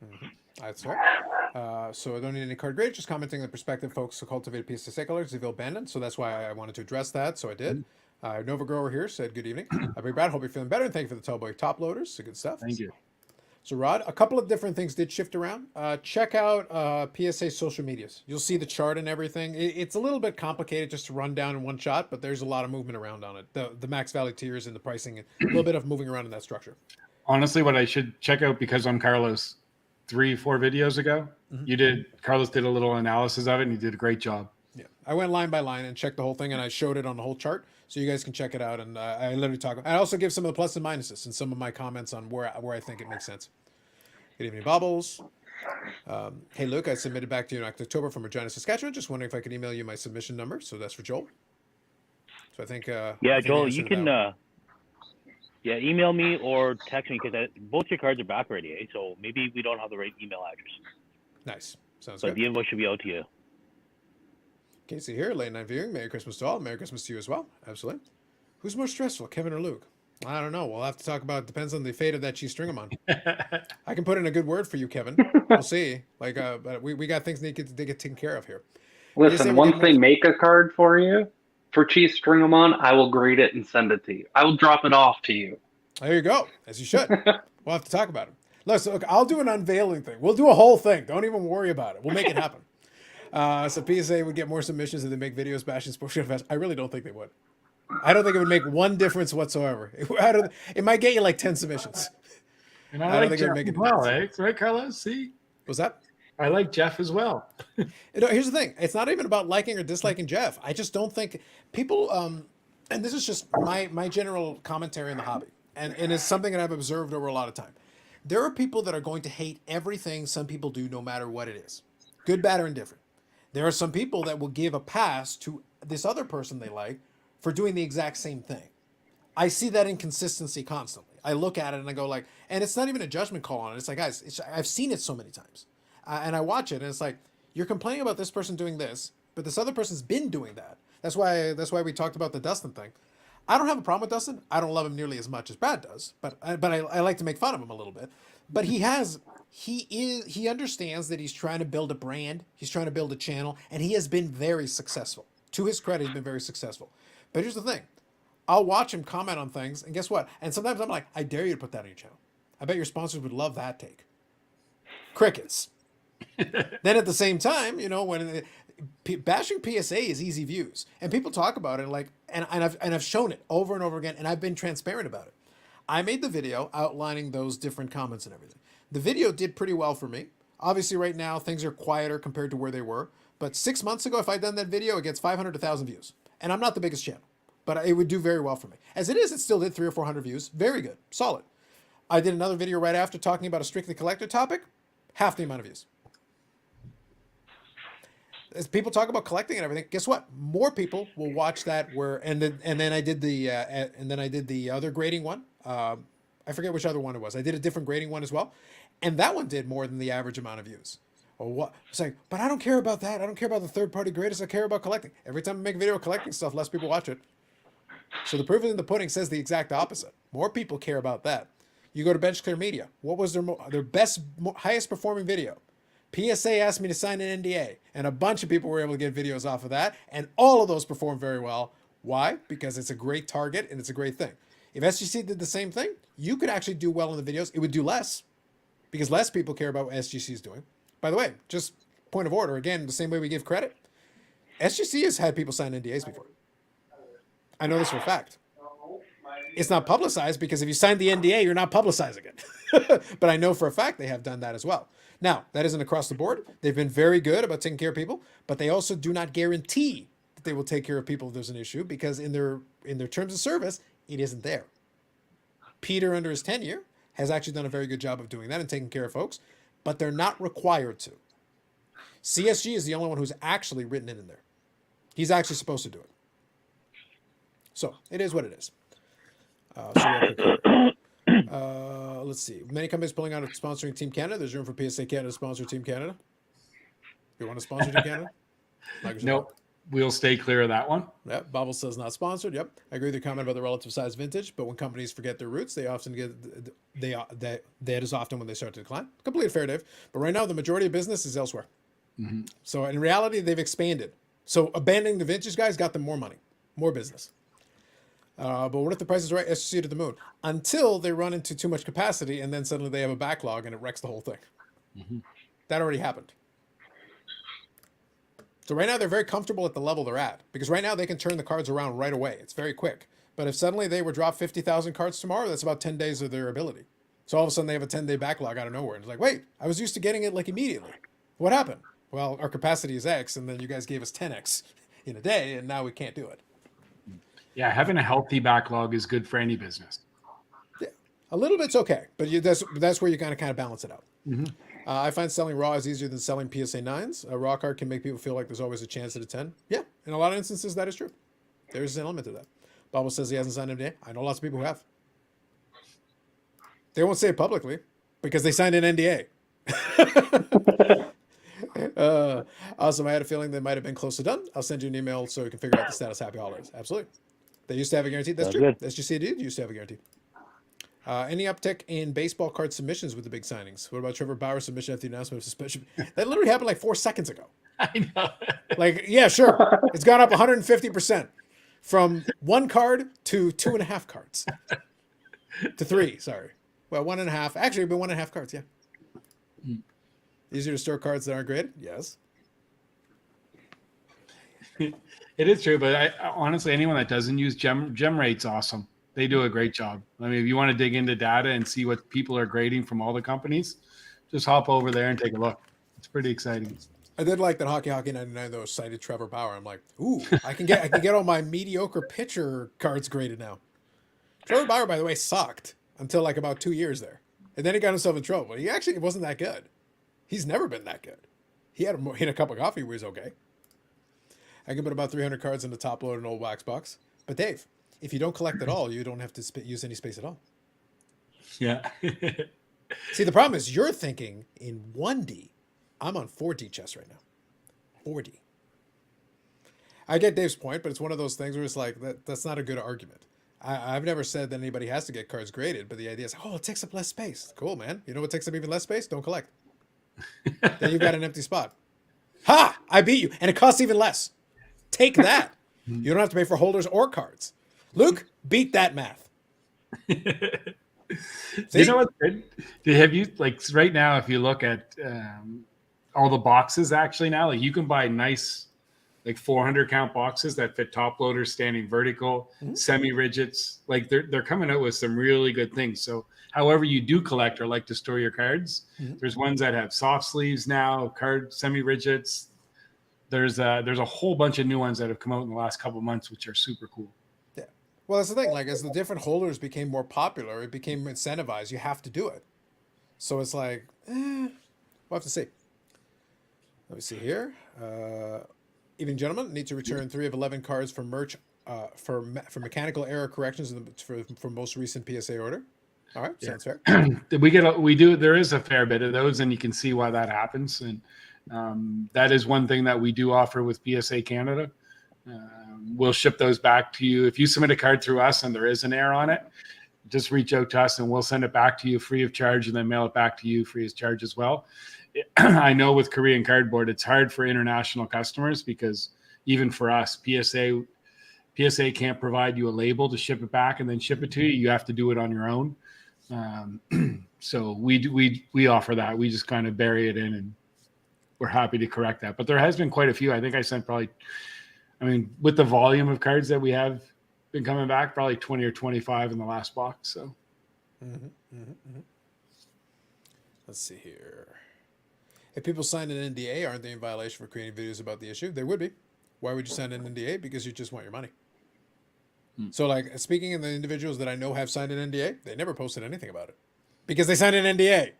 Mm-hmm. That's right. So I don't need any card grade, just commenting the perspective folks who cultivate PSA colors, Seville abandoned. So that's why I wanted to address that. So I did. Nova Grower here said, good evening. Big Brad, hope you're feeling better. And thank you for the Tallboy top loaders. So good stuff. Thank you. So Rod, a couple of different things did shift around. Check out PSA social medias. You'll see the chart and everything. It's a little bit complicated just to run down in one shot, but there's a lot of movement around on it. The max value tiers and the pricing, a little bit of moving around in that structure. Honestly, what I should check out, because I'm Carlos, 3-4 videos ago, Carlos did a little analysis of it and he did a great job. Yeah, I went line by line and checked the whole thing, and I showed it on the whole chart, so you guys can check it out. And I literally talk. I also give some of the plus and minuses and some of my comments on where I think it makes sense. Good evening, Bobbles. Hey, Luke, I submitted back to you in October from Regina, Saskatchewan. Just wondering if I could email you my submission number. So that's for Joel. So I think. Joel, you can. Email me or text me because both your cards are back already, eh? So maybe we don't have the right email address. Nice. Sounds good. But the invoice should be out to you. Casey here, late night viewing. Merry Christmas to all. Merry Christmas to you as well. Absolutely. Who's more stressful, Kevin or Luke? I don't know. We'll have to talk about it. Depends on the fate of that cheese stringamon. I can put in a good word for you, Kevin. We'll see. But we got things that get taken care of here. Listen, once they make a card for you, for cheese stringamon, I will grade it and send it to you. I will drop it off to you. There you go, as you should. We'll have to talk about it. Look, I'll do an unveiling thing. We'll do a whole thing. Don't even worry about it. We'll make it happen. So PSA would get more submissions if they make videos bashing Sports Card Fest. I really don't think they would. I don't think it would make one difference whatsoever. It might get you like 10 submissions. And I like Jeff as well, eh? Right, Carlos? See? What's that? I like Jeff as well. Here's the thing. It's not even about liking or disliking Jeff. I just don't think people, and this is just my general commentary in the hobby, and it's something that I've observed over a lot of time. There are people that are going to hate everything some people do no matter what it is. Good, bad, or indifferent. There are some people that will give a pass to this other person they like for doing the exact same thing. I see that inconsistency constantly. I look at it and I go like, and it's not even a judgment call on it. It's like, guys, I've seen it so many times, and I watch it and it's like, you're complaining about this person doing this, but this other person's been doing that. That's why we talked about the Dustin thing. I don't have a problem with Dustin. I don't love him nearly as much as Brad does, but I like to make fun of him a little bit. But he understands that he's trying to build a brand. He's trying to build a channel, and he has been very successful. To his credit, he's been very successful. But here's the thing. I'll watch him comment on things, and guess what? And sometimes I'm like, I dare you to put that on your channel. I bet your sponsors would love that take. Crickets. Then at the same time, when bashing PSA is easy views, and people talk about it like, and I've shown it over and over again, and I've been transparent about it. I made the video outlining those different comments and everything. The video did pretty well for me. Obviously, right now things are quieter compared to where they were. But 6 months ago, if I'd done that video, it gets 500 to 1,000 views, and I'm not the biggest channel, but it would do very well for me. As it is, it still did 300 or 400 views. Very good, solid. I did another video right after talking about a strictly collector topic, half the amount of views. As people talk about collecting and everything, guess what? More people will watch that. And then I did the other grading one. I forget which other one it was. I did a different grading one as well, and that one did more than the average amount of views. Or what? It's like, but I don't care about that. I don't care about the third-party graders. I care about collecting. Every time I make a video of collecting stuff, less people watch it. So the proof in the pudding says the exact opposite. More people care about that. You go to Bench Clear Media. What was their best, highest performing video? PSA asked me to sign an NDA, and a bunch of people were able to get videos off of that, and all of those performed very well. Why? Because it's a great target and it's a great thing. If SGC did the same thing, you could actually do well in the videos. It would do less because less people care about what SGC is doing. By the way, just point of order, again, the same way we give credit, SGC has had people sign NDAs before. I know this for a fact. It's not publicized because if you sign the NDA, you're not publicizing it. But I know for a fact they have done that as well. Now, that isn't across the board. They've been very good about taking care of people, but they also do not guarantee that they will take care of people if there's an issue because in their terms of service, it isn't there. Peter, under his tenure, has actually done a very good job of doing that and taking care of folks, but they're not required to. CSG is the only one who's actually written it in there. He's actually supposed to do it. So it is what it is. Let's see. Many companies pulling out of sponsoring Team Canada. There's room for PSA Canada to sponsor Team Canada. You want to sponsor Team Canada? Nope. We'll stay clear of that one. Yep. Bobble says not sponsored. Yep. I agree with your comment about the relative size vintage, but when companies forget their roots, they often that is often when they start to decline. Completely fair, Dave. But right now, the majority of business is elsewhere. Mm-hmm. So in reality, they've expanded. So abandoning the vintage guys got them more money, more business. But what if the price is right? SGC to the moon until they run into too much capacity, and then suddenly they have a backlog and it wrecks the whole thing. Mm-hmm. That already happened. So right now they're very comfortable at the level they're at because right now they can turn the cards around right away. It's very quick. But if suddenly they were dropped 50,000 cards tomorrow, that's about 10 days of their ability. So all of a sudden they have a 10-day backlog out of nowhere. And it's like, wait, I was used to getting it like immediately. What happened? Well, our capacity is X, and then you guys gave us 10X in a day, and now we can't do it. Yeah, having a healthy backlog is good for any business. Yeah, a little bit's okay, but that's where you kind of balance it out. Mm-hmm. I find selling raw is easier than selling PSA 9s. A raw card can make people feel like there's always a chance at a 10. Yeah, in a lot of instances, that is true. There's an element to that. Bobble says he hasn't signed an NDA. I know lots of people who have. They won't say it publicly because they signed an NDA. Awesome. I had a feeling they might have been close to done. I'll send you an email so you can figure out the status. Happy holidays. Absolutely. They used to have a guarantee. That's true. Good. SGC did used to have a guarantee. Any uptick in baseball card submissions with the big signings? What about Trevor Bauer's submission after the announcement of suspension? That literally happened like 4 seconds ago. I know. Like, yeah, sure. It's gone up 150% from 1 card to 2.5 cards. To 3, sorry. Well, 1.5. Actually, but 1.5 cards, yeah. Easier to store cards that aren't graded? Yes. It is true, but honestly, anyone that doesn't use gem rate's awesome. They do a great job. I mean, if you want to dig into data and see what people are grading from all the companies, just hop over there and take a look. It's pretty exciting. I did like that Hockey 99 though cited Trevor Bauer. I'm like, ooh, I can get all my mediocre pitcher cards graded now. Trevor Bauer, by the way, sucked until like about 2 years there, and then he got himself in trouble. He actually wasn't that good. He's never been that good. He had a cup of coffee where he's okay. I can put about 300 cards in the top load in an old wax box. But Dave, if you don't collect at all, you don't have to use any space at all. Yeah. See, the problem is you're thinking in 1D. I'm on 4D chess right now. 4D. I get Dave's point, but it's one of those things where it's like, that's not a good argument. I've never said that anybody has to get cards graded, but the idea is, oh, it takes up less space. Cool, man. You know what takes up even less space? Don't collect. Then you've got an empty spot. Ha! I beat you. And it costs even less. Take that. You don't have to pay for holders or cards. Luke, beat that math. You know what's good? Have you, like, right now, if you look at all the boxes actually now, like, you can buy nice, like, 400 count boxes that fit top loaders, standing vertical, semi-rigids. Like, they're coming out with some really good things. So however you do collect or like to store your cards, there's ones that have soft sleeves now, card semi-rigids. There's a whole bunch of new ones that have come out in the last couple of months, which are super cool. Yeah. Well, that's the thing. Like, as the different holders became more popular, it became incentivized. You have to do it. So it's like, we'll have to see. Let me see here. Evening, gentlemen. Need to return 3 of 11 cards for merch for mechanical error corrections for most recent PSA order. All right, sounds fair. There is a fair bit of those, and you can see why that happens. And that is one thing that we do offer with PSA Canada. We'll ship those back to you. If you submit a card through us and there is an error on it, just reach out to us and we'll send it back to you free of charge and then mail it back to you free of charge as well. I know with Korean Cardboard, it's hard for international customers because even for us, PSA can't provide you a label to ship it back and then ship it to you. You have to do it on your own. So we offer that. We just kind of bury it in, and we're happy to correct that. But there has been quite a few. I think I sent with the volume of cards that we have been coming back, probably 20 or 25 in the last box. So let's see here. If people sign an NDA, aren't they in violation for creating videos about the issue? They would be. Why would you sign an NDA? Because you just want your money. So, like, speaking of the individuals that I know have signed an NDA, they never posted anything about it because they signed an NDA.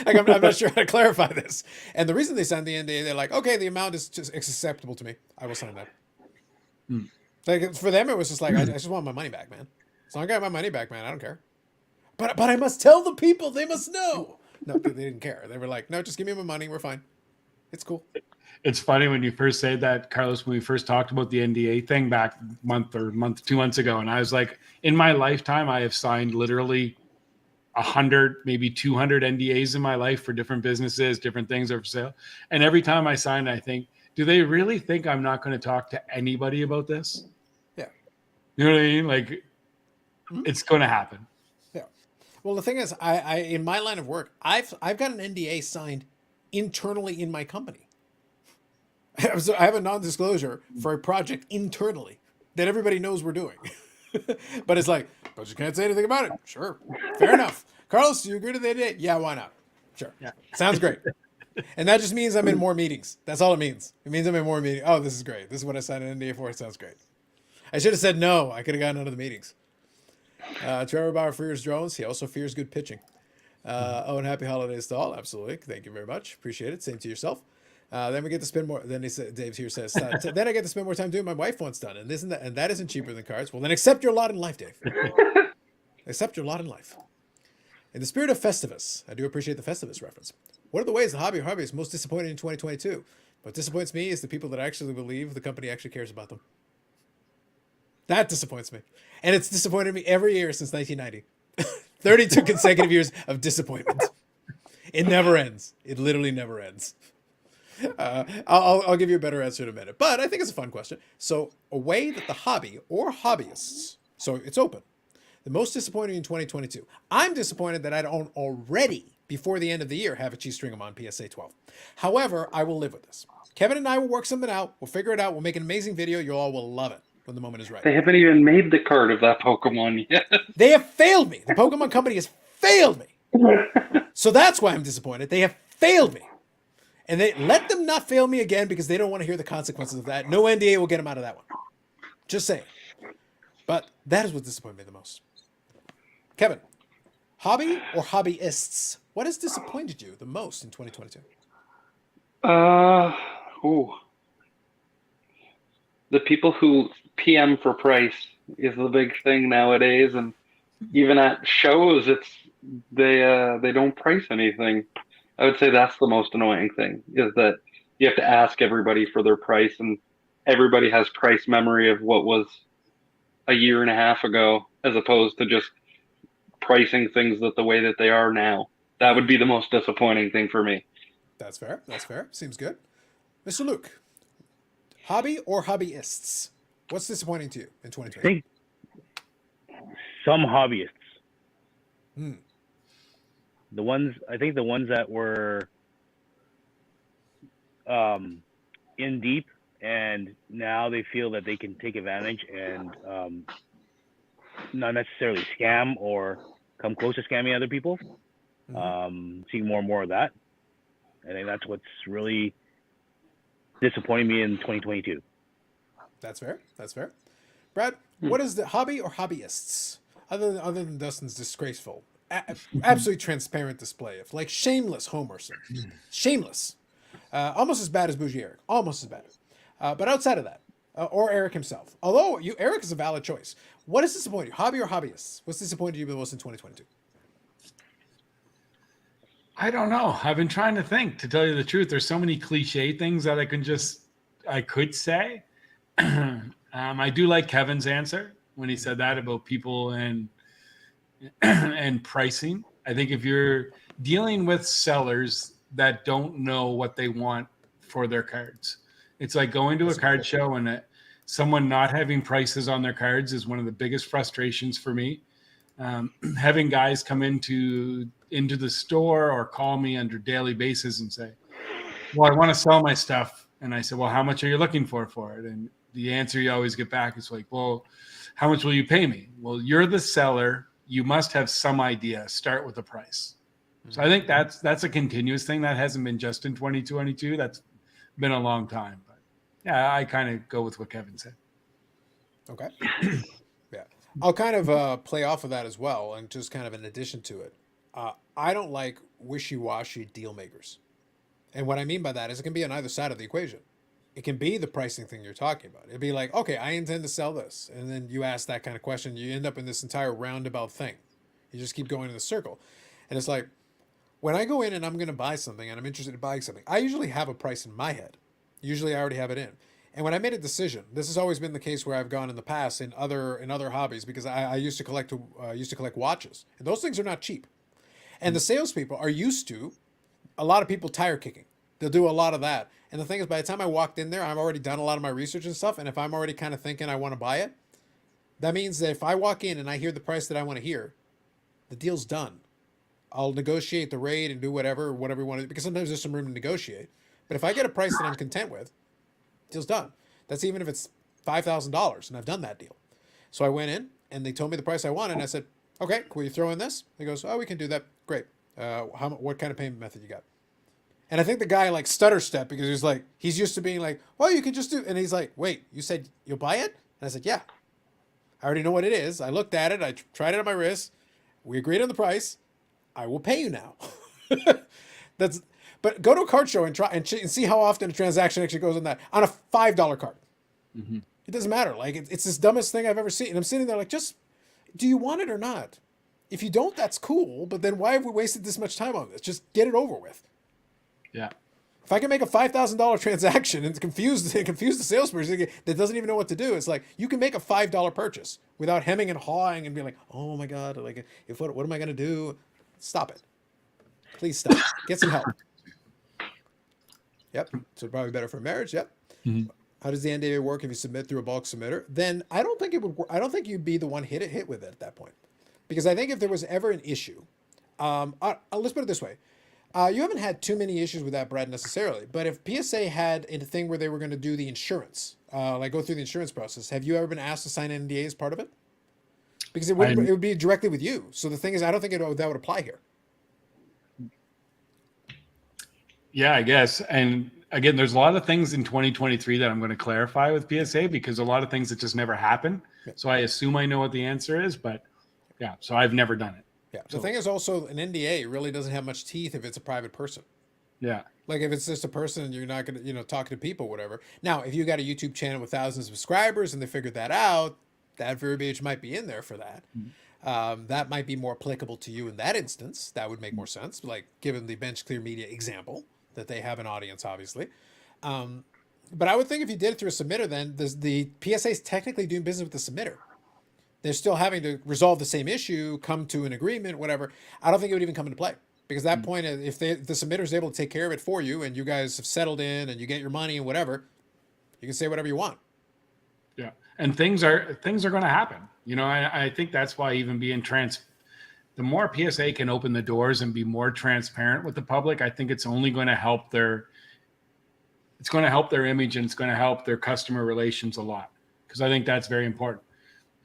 I'm not sure how to clarify this. And the reason they signed the NDA, they're like, okay, the amount is just acceptable to me. I will sign that. Like, for them, it was just like, I just want my money back, man. As long as I got my money back, man, I don't care. But I must tell the people. They must know. No, they didn't care. They were like, no, just give me my money. We're fine. It's cool. It's funny when you first said that, Carlos, when we first talked about the NDA thing back 2 months ago. And I was like, in my lifetime, I have signed literally 100, maybe 200 NDAs in my life for different businesses, different things are for sale. And every time I sign, I think, do they really think I'm not going to talk to anybody about this? Yeah. You know what I mean? Like, it's going to happen. Yeah. Well, the thing is, I in my line of work, I've got an NDA signed internally in my company. So I have a non-disclosure for a project internally that everybody knows we're doing. But it's like, but you can't say anything about it. Sure. Fair enough. Carlos, do you agree to the NDA? Yeah, why not? Sure. Yeah. Sounds great. And that just means I'm in more meetings. That's all it means. It means I'm in more meetings. Oh, this is great. This is what I signed an NDA for. It sounds great. I should have said no. I could have gotten out of the meetings. Trevor Bauer fears drones. He also fears good pitching. And happy holidays to all. Absolutely. Thank you very much. Appreciate it. Same to yourself. Then we get to spend more. Then he said, Dave here says, then I get to spend more time doing what my wife wants done, and that isn't cheaper than cards. Well, then accept your lot in life, Dave. Accept your lot in life. In the spirit of Festivus, I do appreciate the Festivus reference. What are the ways the hobby is most disappointed in 2022? What disappoints me is the people that actually believe the company actually cares about them. That disappoints me, and it's disappointed me every year since 1990. 32 consecutive years of disappointment. It never ends. It literally never ends. I'll give you a better answer in a minute, but I think it's a fun question. So, a way that the hobby or hobbyists, so it's open, the most disappointing in 2022. I'm disappointed that I don't already, before the end of the year, have a cheese string on PSA 12. However, I will live with this. Kevin and I will work something out. We'll figure it out. We'll make an amazing video. You all will love it when the moment is right. They haven't even made the card of that Pokemon yet. They have failed me. The Pokemon company has failed me. So that's why I'm disappointed. They have failed me. And they let them not fail me again because they don't want to hear the consequences of that. No NDA will get them out of that one. Just saying. But that is what disappointed me the most. Kevin, hobby or hobbyists? What has disappointed you the most in 2022? the people who PM for price is the big thing nowadays, and even at shows, they don't price anything. I would say that's the most annoying thing, is that you have to ask everybody for their price, and everybody has price memory of what was a year and a half ago, as opposed to just pricing things the way that they are now. That would be the most disappointing thing for me. That's fair. That's fair. Seems good. Mr. Luke, hobby or hobbyists? What's disappointing to you in I 2020? think some hobbyists, Hmm. the ones that were in deep, and now they feel that they can take advantage and not necessarily scam or come close to scamming other people. Seeing more and more of that. I think that's what's really disappointing me in 2022. That's fair. That's fair. Brad, what is the hobby or hobbyists? Other than Dustin's disgraceful, absolutely transparent display of like shameless homerism. Shameless. Almost as bad as Bougie Eric. Almost as bad. But outside of that, or Eric himself. Although Eric is a valid choice. What is disappointing you? Hobby or hobbyists? What's disappointed you the most in 2022? I don't know. I've been trying to think, to tell you the truth. There's so many cliche things that I could say. I do like Kevin's answer when he said that about people and pricing. I think if you're dealing with sellers that don't know what they want for their cards, it's like going to a card show and someone not having prices on their cards is one of the biggest frustrations for me. Having guys come into the store or call me on a daily basis and say, well, I want to sell my stuff. And I said, well, how much are you looking for it? And the answer you always get back is like, well, how much will you pay me? Well, you're the seller. You must have some idea. Start with the price. So I think that's a continuous thing that hasn't been just in 2022. That's been a long time. But yeah, I kind of go with what Kevin said. Okay. Yeah. I'll kind of play off of that as well, and just kind of in addition to it. I don't like wishy-washy deal makers. And what I mean by that is it can be on either side of the equation. It can be the pricing thing you're talking about. It'd be like, okay, I intend to sell this. And then you ask that kind of question, you end up in this entire roundabout thing. You just keep going in a circle. And it's like, when I go in and I'm going to buy something and I'm interested in buying something, I usually have a price in my head. Usually I already have it in. And when I made a decision, this has always been the case where I've gone in the past in other hobbies, because I used to collect watches. And those things are not cheap. And the salespeople are used to a lot of people tire kicking. They'll do a lot of that. And the thing is, by the time I walked in there, I've already done a lot of my research and stuff. And if I'm already kind of thinking I want to buy it, that means that if I walk in and I hear the price that I want to hear, the deal's done. I'll negotiate the rate and do whatever we want to, because sometimes there's some room to negotiate. But if I get a price that I'm content with, deal's done. That's even if it's $5,000, and I've done that deal. So I went in and they told me the price I wanted, and I said, okay, will you throw in this? He goes, oh, we can do that. Great. What kind of payment method you got? And I think the guy like stutter stepped, because he's used to being like, well, you can just do, and he's like, wait, you said you'll buy it? And I said, yeah. I already know what it is. I looked at it. I tried it on my wrist. We agreed on the price. I will pay you now. But go to a card show and try and see how often a transaction actually goes on a $5 card. Mm-hmm. It doesn't matter. Like it's this dumbest thing I've ever seen. And I'm sitting there like, just, do you want it or not? If you don't, that's cool. But then why have we wasted this much time on this? Just get it over with. Yeah. If I can make a $5,000 transaction and confuse the salesperson that doesn't even know what to do, it's like you can make a $5 purchase without hemming and hawing and being like, oh my God, like what am I going to do? Stop it. Please stop. Get some help. Yep. So probably better for marriage. Yep. Mm-hmm. How does the NDA work if you submit through a bulk submitter? Then I don't think it would. I don't think you'd be the one hit with it at that point, because I think if there was ever an issue, let's put it this way. You haven't had too many issues with that, Brad, necessarily. But if PSA had a thing where they were going to do the insurance, like go through the insurance process, have you ever been asked to sign an NDA as part of it? Because it would be directly with you. So the thing is, I don't think that would apply here. Yeah, I guess. And again, there's a lot of things in 2023 that I'm going to clarify with PSA, because a lot of things that just never happen. Yeah. So I assume I know what the answer is, but yeah, so I've never done it. Yeah. The thing is also, an NDA really doesn't have much teeth if it's a private person. Yeah. Like if it's just a person and you're not gonna, talking to people, whatever. Now, if you got a YouTube channel with thousands of subscribers and they figured that out, that verbiage might be in there for that. That might be more applicable to you in that instance. That would make more sense, like given the Bench Clear Media example that they have an audience, obviously. But I would think if you did it through a submitter, then the PSA is technically doing business with the submitter. They're still having to resolve the same issue, come to an agreement, whatever. I don't think it would even come into play. Because at that point, if the submitter is able to take care of it for you and you guys have settled in and you get your money and whatever, you can say whatever you want. Yeah. And things are going to happen. I think that's why even being the more PSA can open the doors and be more transparent with the public, I think it's only going to help their image and it's going to help their customer relations a lot. Because I think that's very important.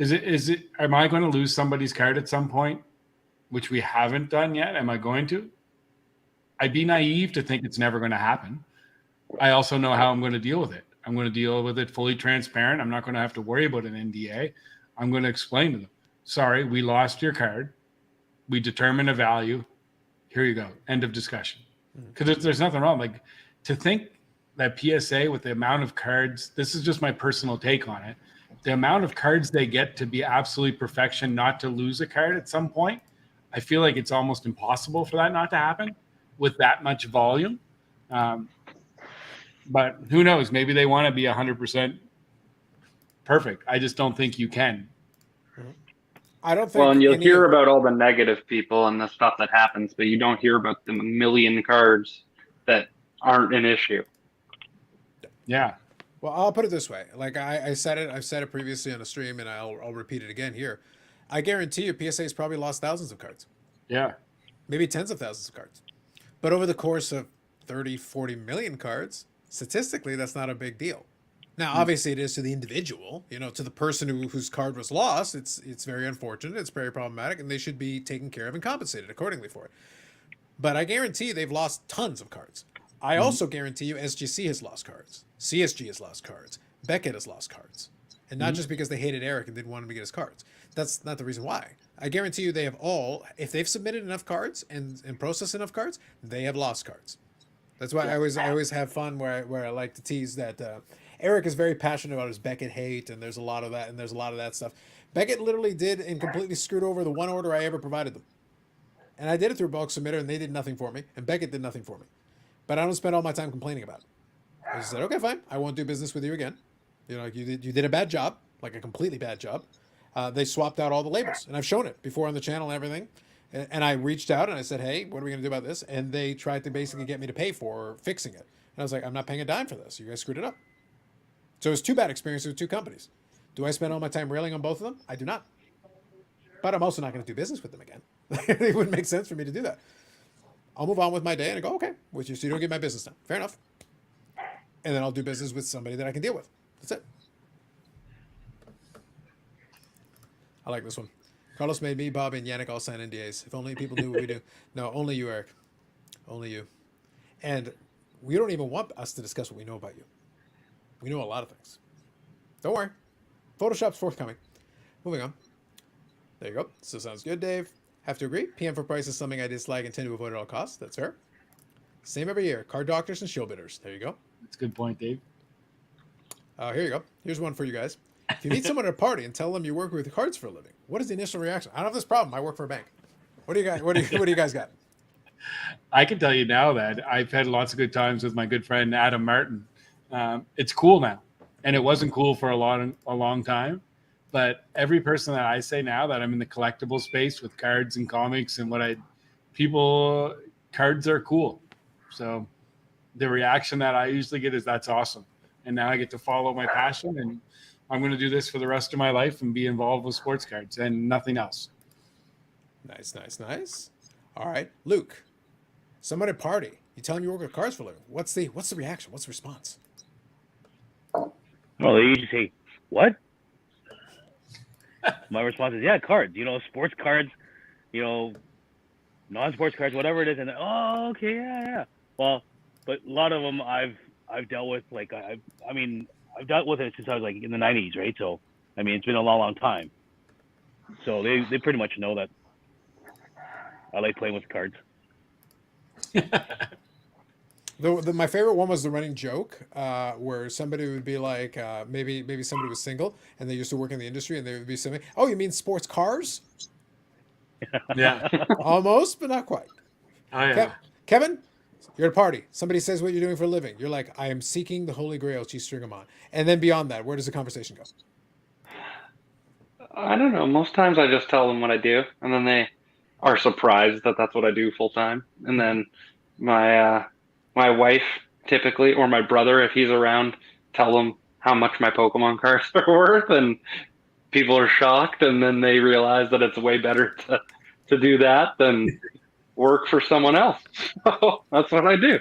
Am I going to lose somebody's card at some point, which we haven't done yet? Am I going to? I'd be naive to think it's never going to happen. I also know how I'm going to deal with it. I'm going to deal with it fully transparent. I'm not going to have to worry about an NDA. I'm going to explain to them, sorry, we lost your card. We determined a value. Here you go. End of discussion. Because there's nothing wrong. Like, to think that PSA with the amount of cards, this is just my personal take on it, the amount of cards they get to be absolute perfection, not to lose a card at some point, I feel like it's almost impossible for that not to happen with that much volume. But who knows? Maybe they want to be 100% perfect. I just don't think you can. I don't think. Well, and you'll hear about all the negative people and the stuff that happens, but you don't hear about the million cards that aren't an issue. Yeah. Well, I'll put it this way. Like I've said it previously on a stream, and I'll repeat it again here. I guarantee you PSA has probably lost thousands of cards. Yeah. Maybe tens of thousands of cards. But over the course of 30, 40 million cards, statistically, that's not a big deal. Now, obviously, it is to the individual, to the person whose card was lost. It's very unfortunate. It's very problematic, and they should be taken care of and compensated accordingly for it. But I guarantee you they've lost tons of cards. I also guarantee you SGC has lost cards. CSG has lost cards. Beckett has lost cards. And not just because they hated Eric and didn't want him to get his cards. That's not the reason why. I guarantee you they have all, if they've submitted enough cards and processed enough cards, they have lost cards. That's why I always have fun where I like to tease that Eric is very passionate about his Beckett hate, and there's a lot of that, and there's a lot of that stuff. Beckett literally did and completely screwed over the one order I ever provided them. And I did it through bulk submitter, and they did nothing for me, and Beckett did nothing for me. But I don't spend all my time complaining about it. I just said, okay, fine, I won't do business with you again. You did a bad job, like a completely bad job. They swapped out all the labels, and I've shown it before on the channel and everything. And I reached out and I said, hey, what are we going to do about this? And they tried to basically get me to pay for fixing it. And I was like, I'm not paying a dime for this. You guys screwed it up. So it was two bad experiences with two companies. Do I spend all my time railing on both of them? I do not. But I'm also not going to do business with them again. It wouldn't make sense for me to do that. I'll move on with my day and I go, okay, so you don't get my business done. Fair enough. And then I'll do business with somebody that I can deal with. That's it. I like this one. Carlos made me, Bob, and Yannick all sign NDAs. If only people knew what we do. No, only you, Eric. Only you. And we don't even want us to discuss what we know about you. We know a lot of things. Don't worry. Photoshop's forthcoming. Moving on. There you go. So sounds good, Dave. Have to agree. PM for price is something I dislike and tend to avoid at all costs. That's fair. Same every year. Card doctors and shield bidders. There you go. That's a good point, Dave. Here you go. Here's one for you guys. If you meet someone at a party and tell them you work with cards for a living, what is the initial reaction? I don't have this problem. I work for a bank. What do you guys? What do you guys got? I can tell you now that I've had lots of good times with my good friend Adam Martin. It's cool now, and it wasn't cool for a long time. But every person that I say now that I'm in the collectible space with cards and comics and cards are cool. So the reaction that I usually get is that's awesome. And now I get to follow my passion, and I'm going to do this for the rest of my life and be involved with sports cards and nothing else. Nice. All right, Luke. Someone at a party, you tell them you work with cards for a living. What's the reaction? What's the response? Well, they usually say, "What?" My response is, "Yeah, cards. Sports cards. Non-sports cards, whatever it is." And oh, okay, yeah. Well, but a lot of them I've dealt with. Like I've dealt with it since I was like in the 90s, right? So it's been a long time. So they pretty much know that I like playing with cards. My favorite one was the running joke, where somebody would be like, maybe somebody was single and they used to work in the industry, and they would be saying, "Oh, you mean sports cars?" Yeah. Almost, but not quite. Oh yeah. Kevin, you're at a party. Somebody says what you're doing for a living. You're like, "I am seeking the Holy Grail." She string them on, and then beyond that, where does the conversation go? I don't know. Most times I just tell them what I do, and then they are surprised that that's what I do full time. And then my wife typically, or my brother if he's around, tell them how much my Pokemon cards are worth, and people are shocked, and then they realize that it's way better to do that than work for someone else. So that's what I do.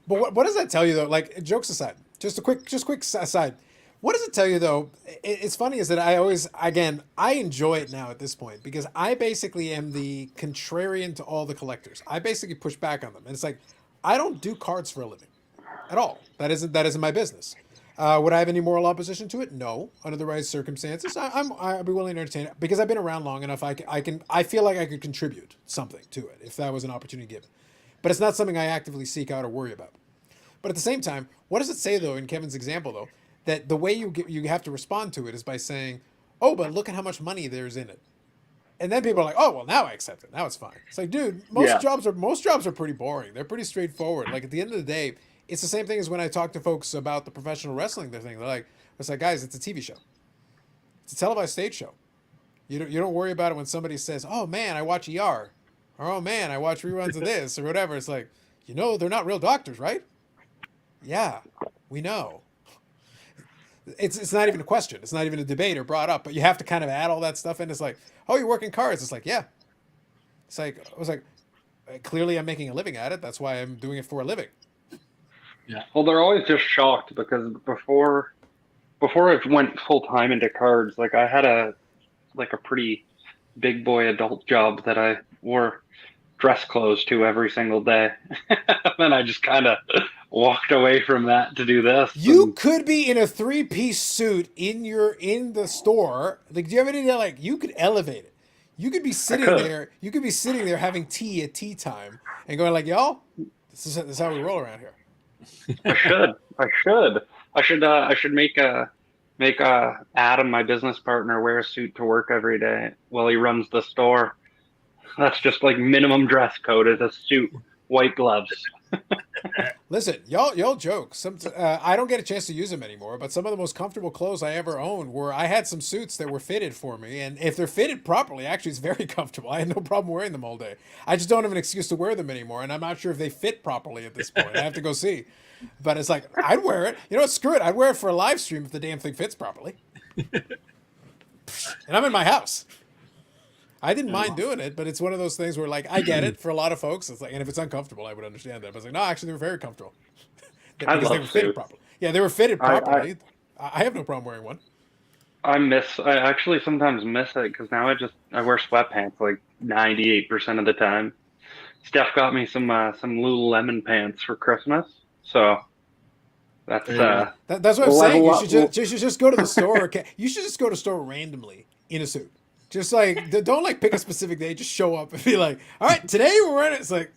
But what does that tell you though? Like, jokes aside, just quick aside. What does it tell you though? It's funny is that I enjoy it now at this point, because I basically am the contrarian to all the collectors. I basically push back on them, and it's like, I don't do cards for a living at all. That isn't my business. Would I have any moral opposition to it? No. Under the right circumstances, I'd be willing to entertain it, because I've been around long enough. I feel like I could contribute something to it if that was an opportunity given. But it's not something I actively seek out or worry about. But at the same time, what does it say though in Kevin's example though, that the way you have to respond to it is by saying, "Oh, but look at how much money there's in it," and then people are like, "Oh, well, now I accept it. Now it's fine." It's like, dude, Yeah. most jobs are pretty boring. They're pretty straightforward. Like, at the end of the day, it's the same thing as when I talk to folks about the professional wrestling thing. They're like, it's like, guys, it's a TV show. It's a televised stage show. You don't worry about it when somebody says, "Oh man, I watch ER," or "Oh man, I watch reruns of this," or whatever. It's like, they're not real doctors, right? Yeah, we know. It's not even a question. It's not even a debate or brought up. But you have to kind of add all that stuff in. It's like, "Oh, you work in cars." It's like, yeah. It's like, I was like, clearly I'm making a living at it. That's why I'm doing it for a living. Yeah. Well, they're always just shocked because before I went full time into cards, like I had a pretty big boy adult job that I wore dress clothes to every single day. And I just kind of walked away from that to do this. You And could be in a 3-piece suit in the store. Like, do you have any idea? Like, you could elevate it. You could be sitting could. there. You could be sitting there having tea at tea time and going like, "Y'all, this is how we roll around here." I should make Adam, my business partner, wear a suit to work every day while he runs the store. That's just like minimum dress code is a suit, white gloves. Listen, y'all joke. I don't get a chance to use them anymore, but some of the most comfortable clothes I ever owned were, I had some suits that were fitted for me, and if they're fitted properly, actually, it's very comfortable. I had no problem wearing them all day. I just don't have an excuse to wear them anymore, and I'm not sure if they fit properly at this point. I have to go see. But it's like, I'd wear it. You know what? Screw it. I'd wear it for a live stream if the damn thing fits properly. And I'm in my house. I didn't mind doing it, but it's one of those things where, like, I get it for a lot of folks. It's like, and if it's uncomfortable, I would understand that. But it's like, no, actually, they were very comfortable I because they love were fitted suits. properly. Yeah, they were fitted I properly. I have no problem wearing one. I actually sometimes miss it because now I wear sweatpants like 98% of the time. Steph got me some Lululemon pants for Christmas, so that's That's what I'm we'll have saying. a lot- You should just go to the store. You should just go to the store randomly in a suit. Just like, don't like pick a specific day. Just show up and be like, "All right, today we're wearing it." It's like,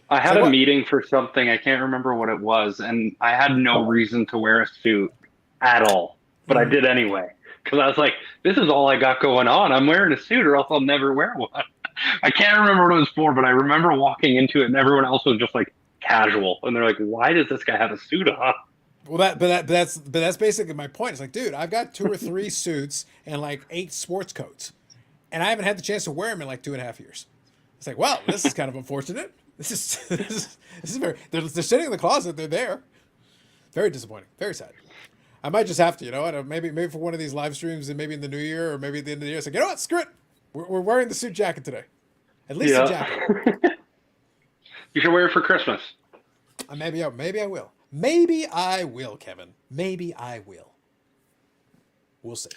I had So a what- meeting for something. I can't remember what it was, and I had no reason to wear a suit at all, but I did anyway because I was like, "This is all I got going on. I'm wearing a suit, or else I'll never wear one." I can't remember what it was for, but I remember walking into it, and everyone else was just like casual, and they're like, "Why does this guy have a suit on?" well, that's basically my point. It's like, dude, I've got 2 or 3 suits and like 8 sports coats, and I haven't had the chance to wear them in like 2.5 years. It's like, well, this is kind of unfortunate. This is very. They're sitting in the closet. They're there. Very disappointing. Very sad. I might just have to, what? Maybe for one of these live streams, and maybe in the new year, or maybe at the end of the year, it's like, you know what? Screw it. We're wearing the suit jacket today. At least a jacket. You should wear it for Christmas. Maybe I will. Maybe I will, Kevin. Maybe I will. We'll see.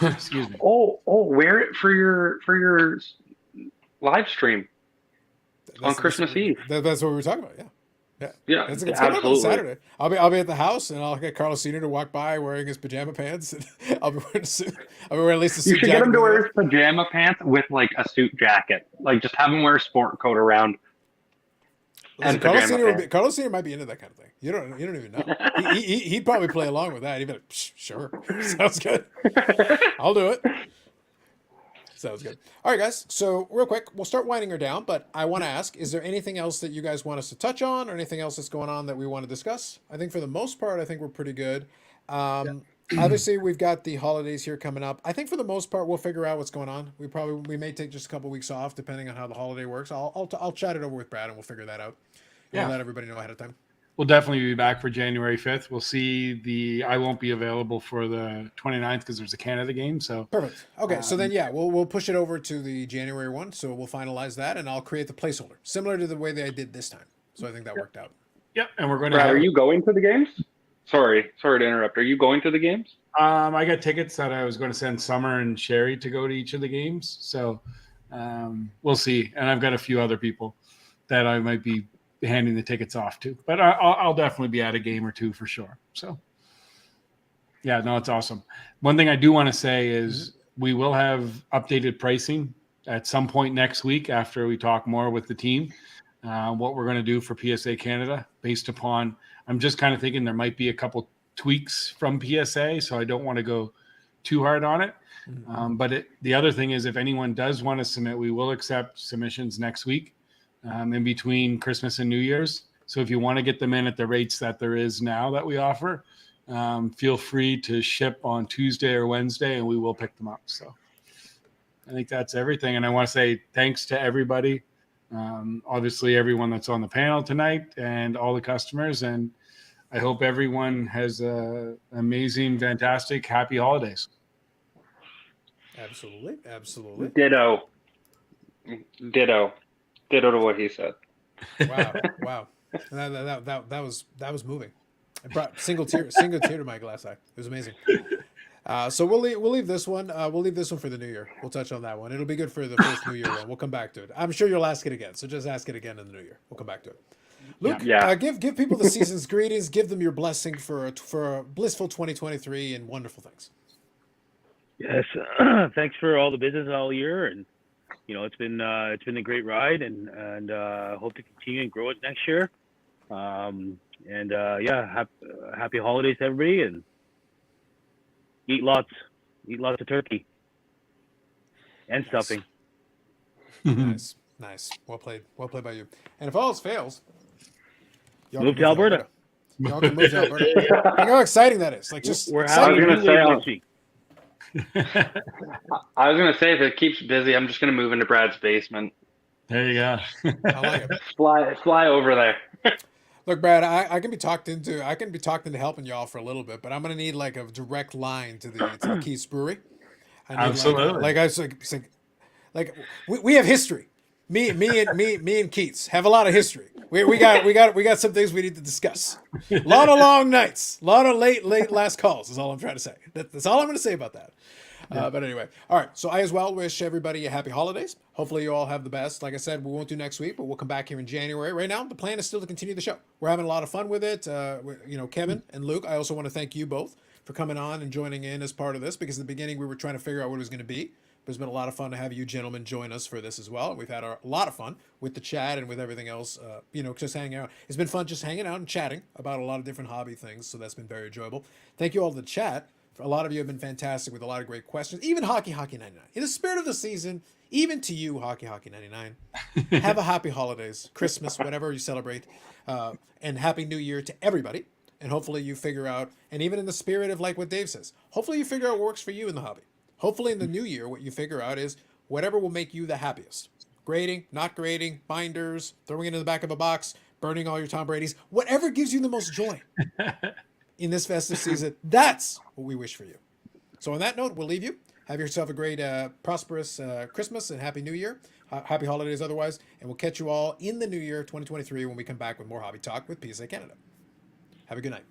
Excuse me. Oh, wear it for your live stream on Christmas Eve. That's what we were talking about. Yeah. Yeah, It's coming up on absolutely. Saturday. I'll be at the house, and I'll get Carlos Senior to walk by wearing his pajama pants, and I'll be wearing a suit. I'll be wearing at least a suit You should jacket. get him to wear his pajama pants with like a suit jacket. Like just have him wear a sport coat around. Listen, and pajama pants. Carlos Senior might be into that kind of thing. You don't even know. He'd probably play along with that. He'd be like, sure, sounds good. I'll do it. Sounds good. All right, guys. So real quick, we'll start winding her down. But I want to ask: is there anything else that you guys want us to touch on, or anything else that's going on that we want to discuss? I think for the most part, I think we're pretty good. Obviously, we've got the holidays here coming up. I think for the most part, we'll figure out what's going on. We may take just a couple weeks off depending on how the holiday works. I'll chat it over with Brad and we'll figure that out. And we'll let everybody know ahead of time. We'll definitely be back for January 5th. We'll see I won't be available for the 29th because there's a Canada game. So perfect. Okay, so then we'll push it over to the January one. So we'll finalize that, and I'll create the placeholder similar to the way that I did this time. So I think that worked out. Yep, and we're going to. Brad, are you going to the games? Sorry to interrupt. Are you going to the games? I got tickets that I was going to send Summer and Sherry to go to each of the games. So we'll see. And I've got a few other people that I might be handing the tickets off to. But I'll definitely be at a game or two for sure. So, yeah, no, it's awesome. One thing I do want to say is we will have updated pricing at some point next week after we talk more with the team. What we're going to do for PSA Canada based upon – I'm just kind of thinking there might be a couple tweaks from PSA, so I don't want to go too hard on it. But the other thing is if anyone does want to submit, we will accept submissions next week in between Christmas and New Year's. So if you want to get them in at the rates that there is now that we offer, feel free to ship on Tuesday or Wednesday, and we will pick them up. So I think that's everything. And I want to say thanks to everybody. Obviously everyone that's on the panel tonight and all the customers, and I hope everyone has amazing, fantastic, happy holidays. Absolutely. Ditto to what he said. Wow. That was moving. I brought single tear to my glass eye. It was amazing. So we'll leave this one. We'll leave this one for the new year. We'll touch on that one. It'll be good for the first New Year one. We'll come back to it. I'm sure you'll ask it again. So just ask it again in the new year. We'll come back to it. Luke, give people the season's greetings. Give them your blessing for a blissful 2023 and wonderful things. Yes, thanks for all the business all year, and it's been a great ride, and hope to continue and grow it next year. Happy holidays to everybody, and eat lots of turkey and stuffing. Nice. Well played by you. And if all else fails, move to Alberta. Y'all can move to Alberta. Think how exciting that is. Like just we're having next week. I was gonna say if it keeps busy, I'm just gonna move into Brad's basement. There you go. I like it. Fly over there. Look, Brad, I can be talked into helping y'all for a little bit, but I'm gonna need like a direct line to the Keith's Brewery. Absolutely. We have history. Me and Keats have a lot of history. We got some things we need to discuss. A lot of long nights, a lot of late last calls is all I'm trying to say. That's all I'm going to say about that. But anyway, all right. So I as well wish everybody a happy holidays. Hopefully you all have the best. Like I said, we won't do next week, but we'll come back here in January. Right now, the plan is still to continue the show. We're having a lot of fun with it. Kevin and Luke, I also want to thank you both for coming on and joining in as part of this, because in the beginning we were trying to figure out what it was going to be. But it's been a lot of fun to have you gentlemen join us for this as well. We've had a lot of fun with the chat and with everything else, just hanging out. It's been fun just hanging out and chatting about a lot of different hobby things, so that's been very enjoyable. Thank you all to the chat. A lot of you have been fantastic with a lot of great questions. Even Hockey 99. In the spirit of the season, even to you, Hockey 99, have a happy holidays, Christmas, whatever you celebrate, and Happy New Year to everybody. And hopefully you figure out, and even in the spirit of like what Dave says, hopefully you figure out what works for you in the hobby. Hopefully in the new year, what you figure out is whatever will make you the happiest. Grading, not grading, binders, throwing it in the back of a box, burning all your Tom Brady's, whatever gives you the most joy in this festive season, that's what we wish for you. So on that note, we'll leave you. Have yourself a great, prosperous Christmas and Happy New Year. Happy holidays otherwise. And we'll catch you all in the new year, 2023, when we come back with more Hobby Talk with PSA Canada. Have a good night.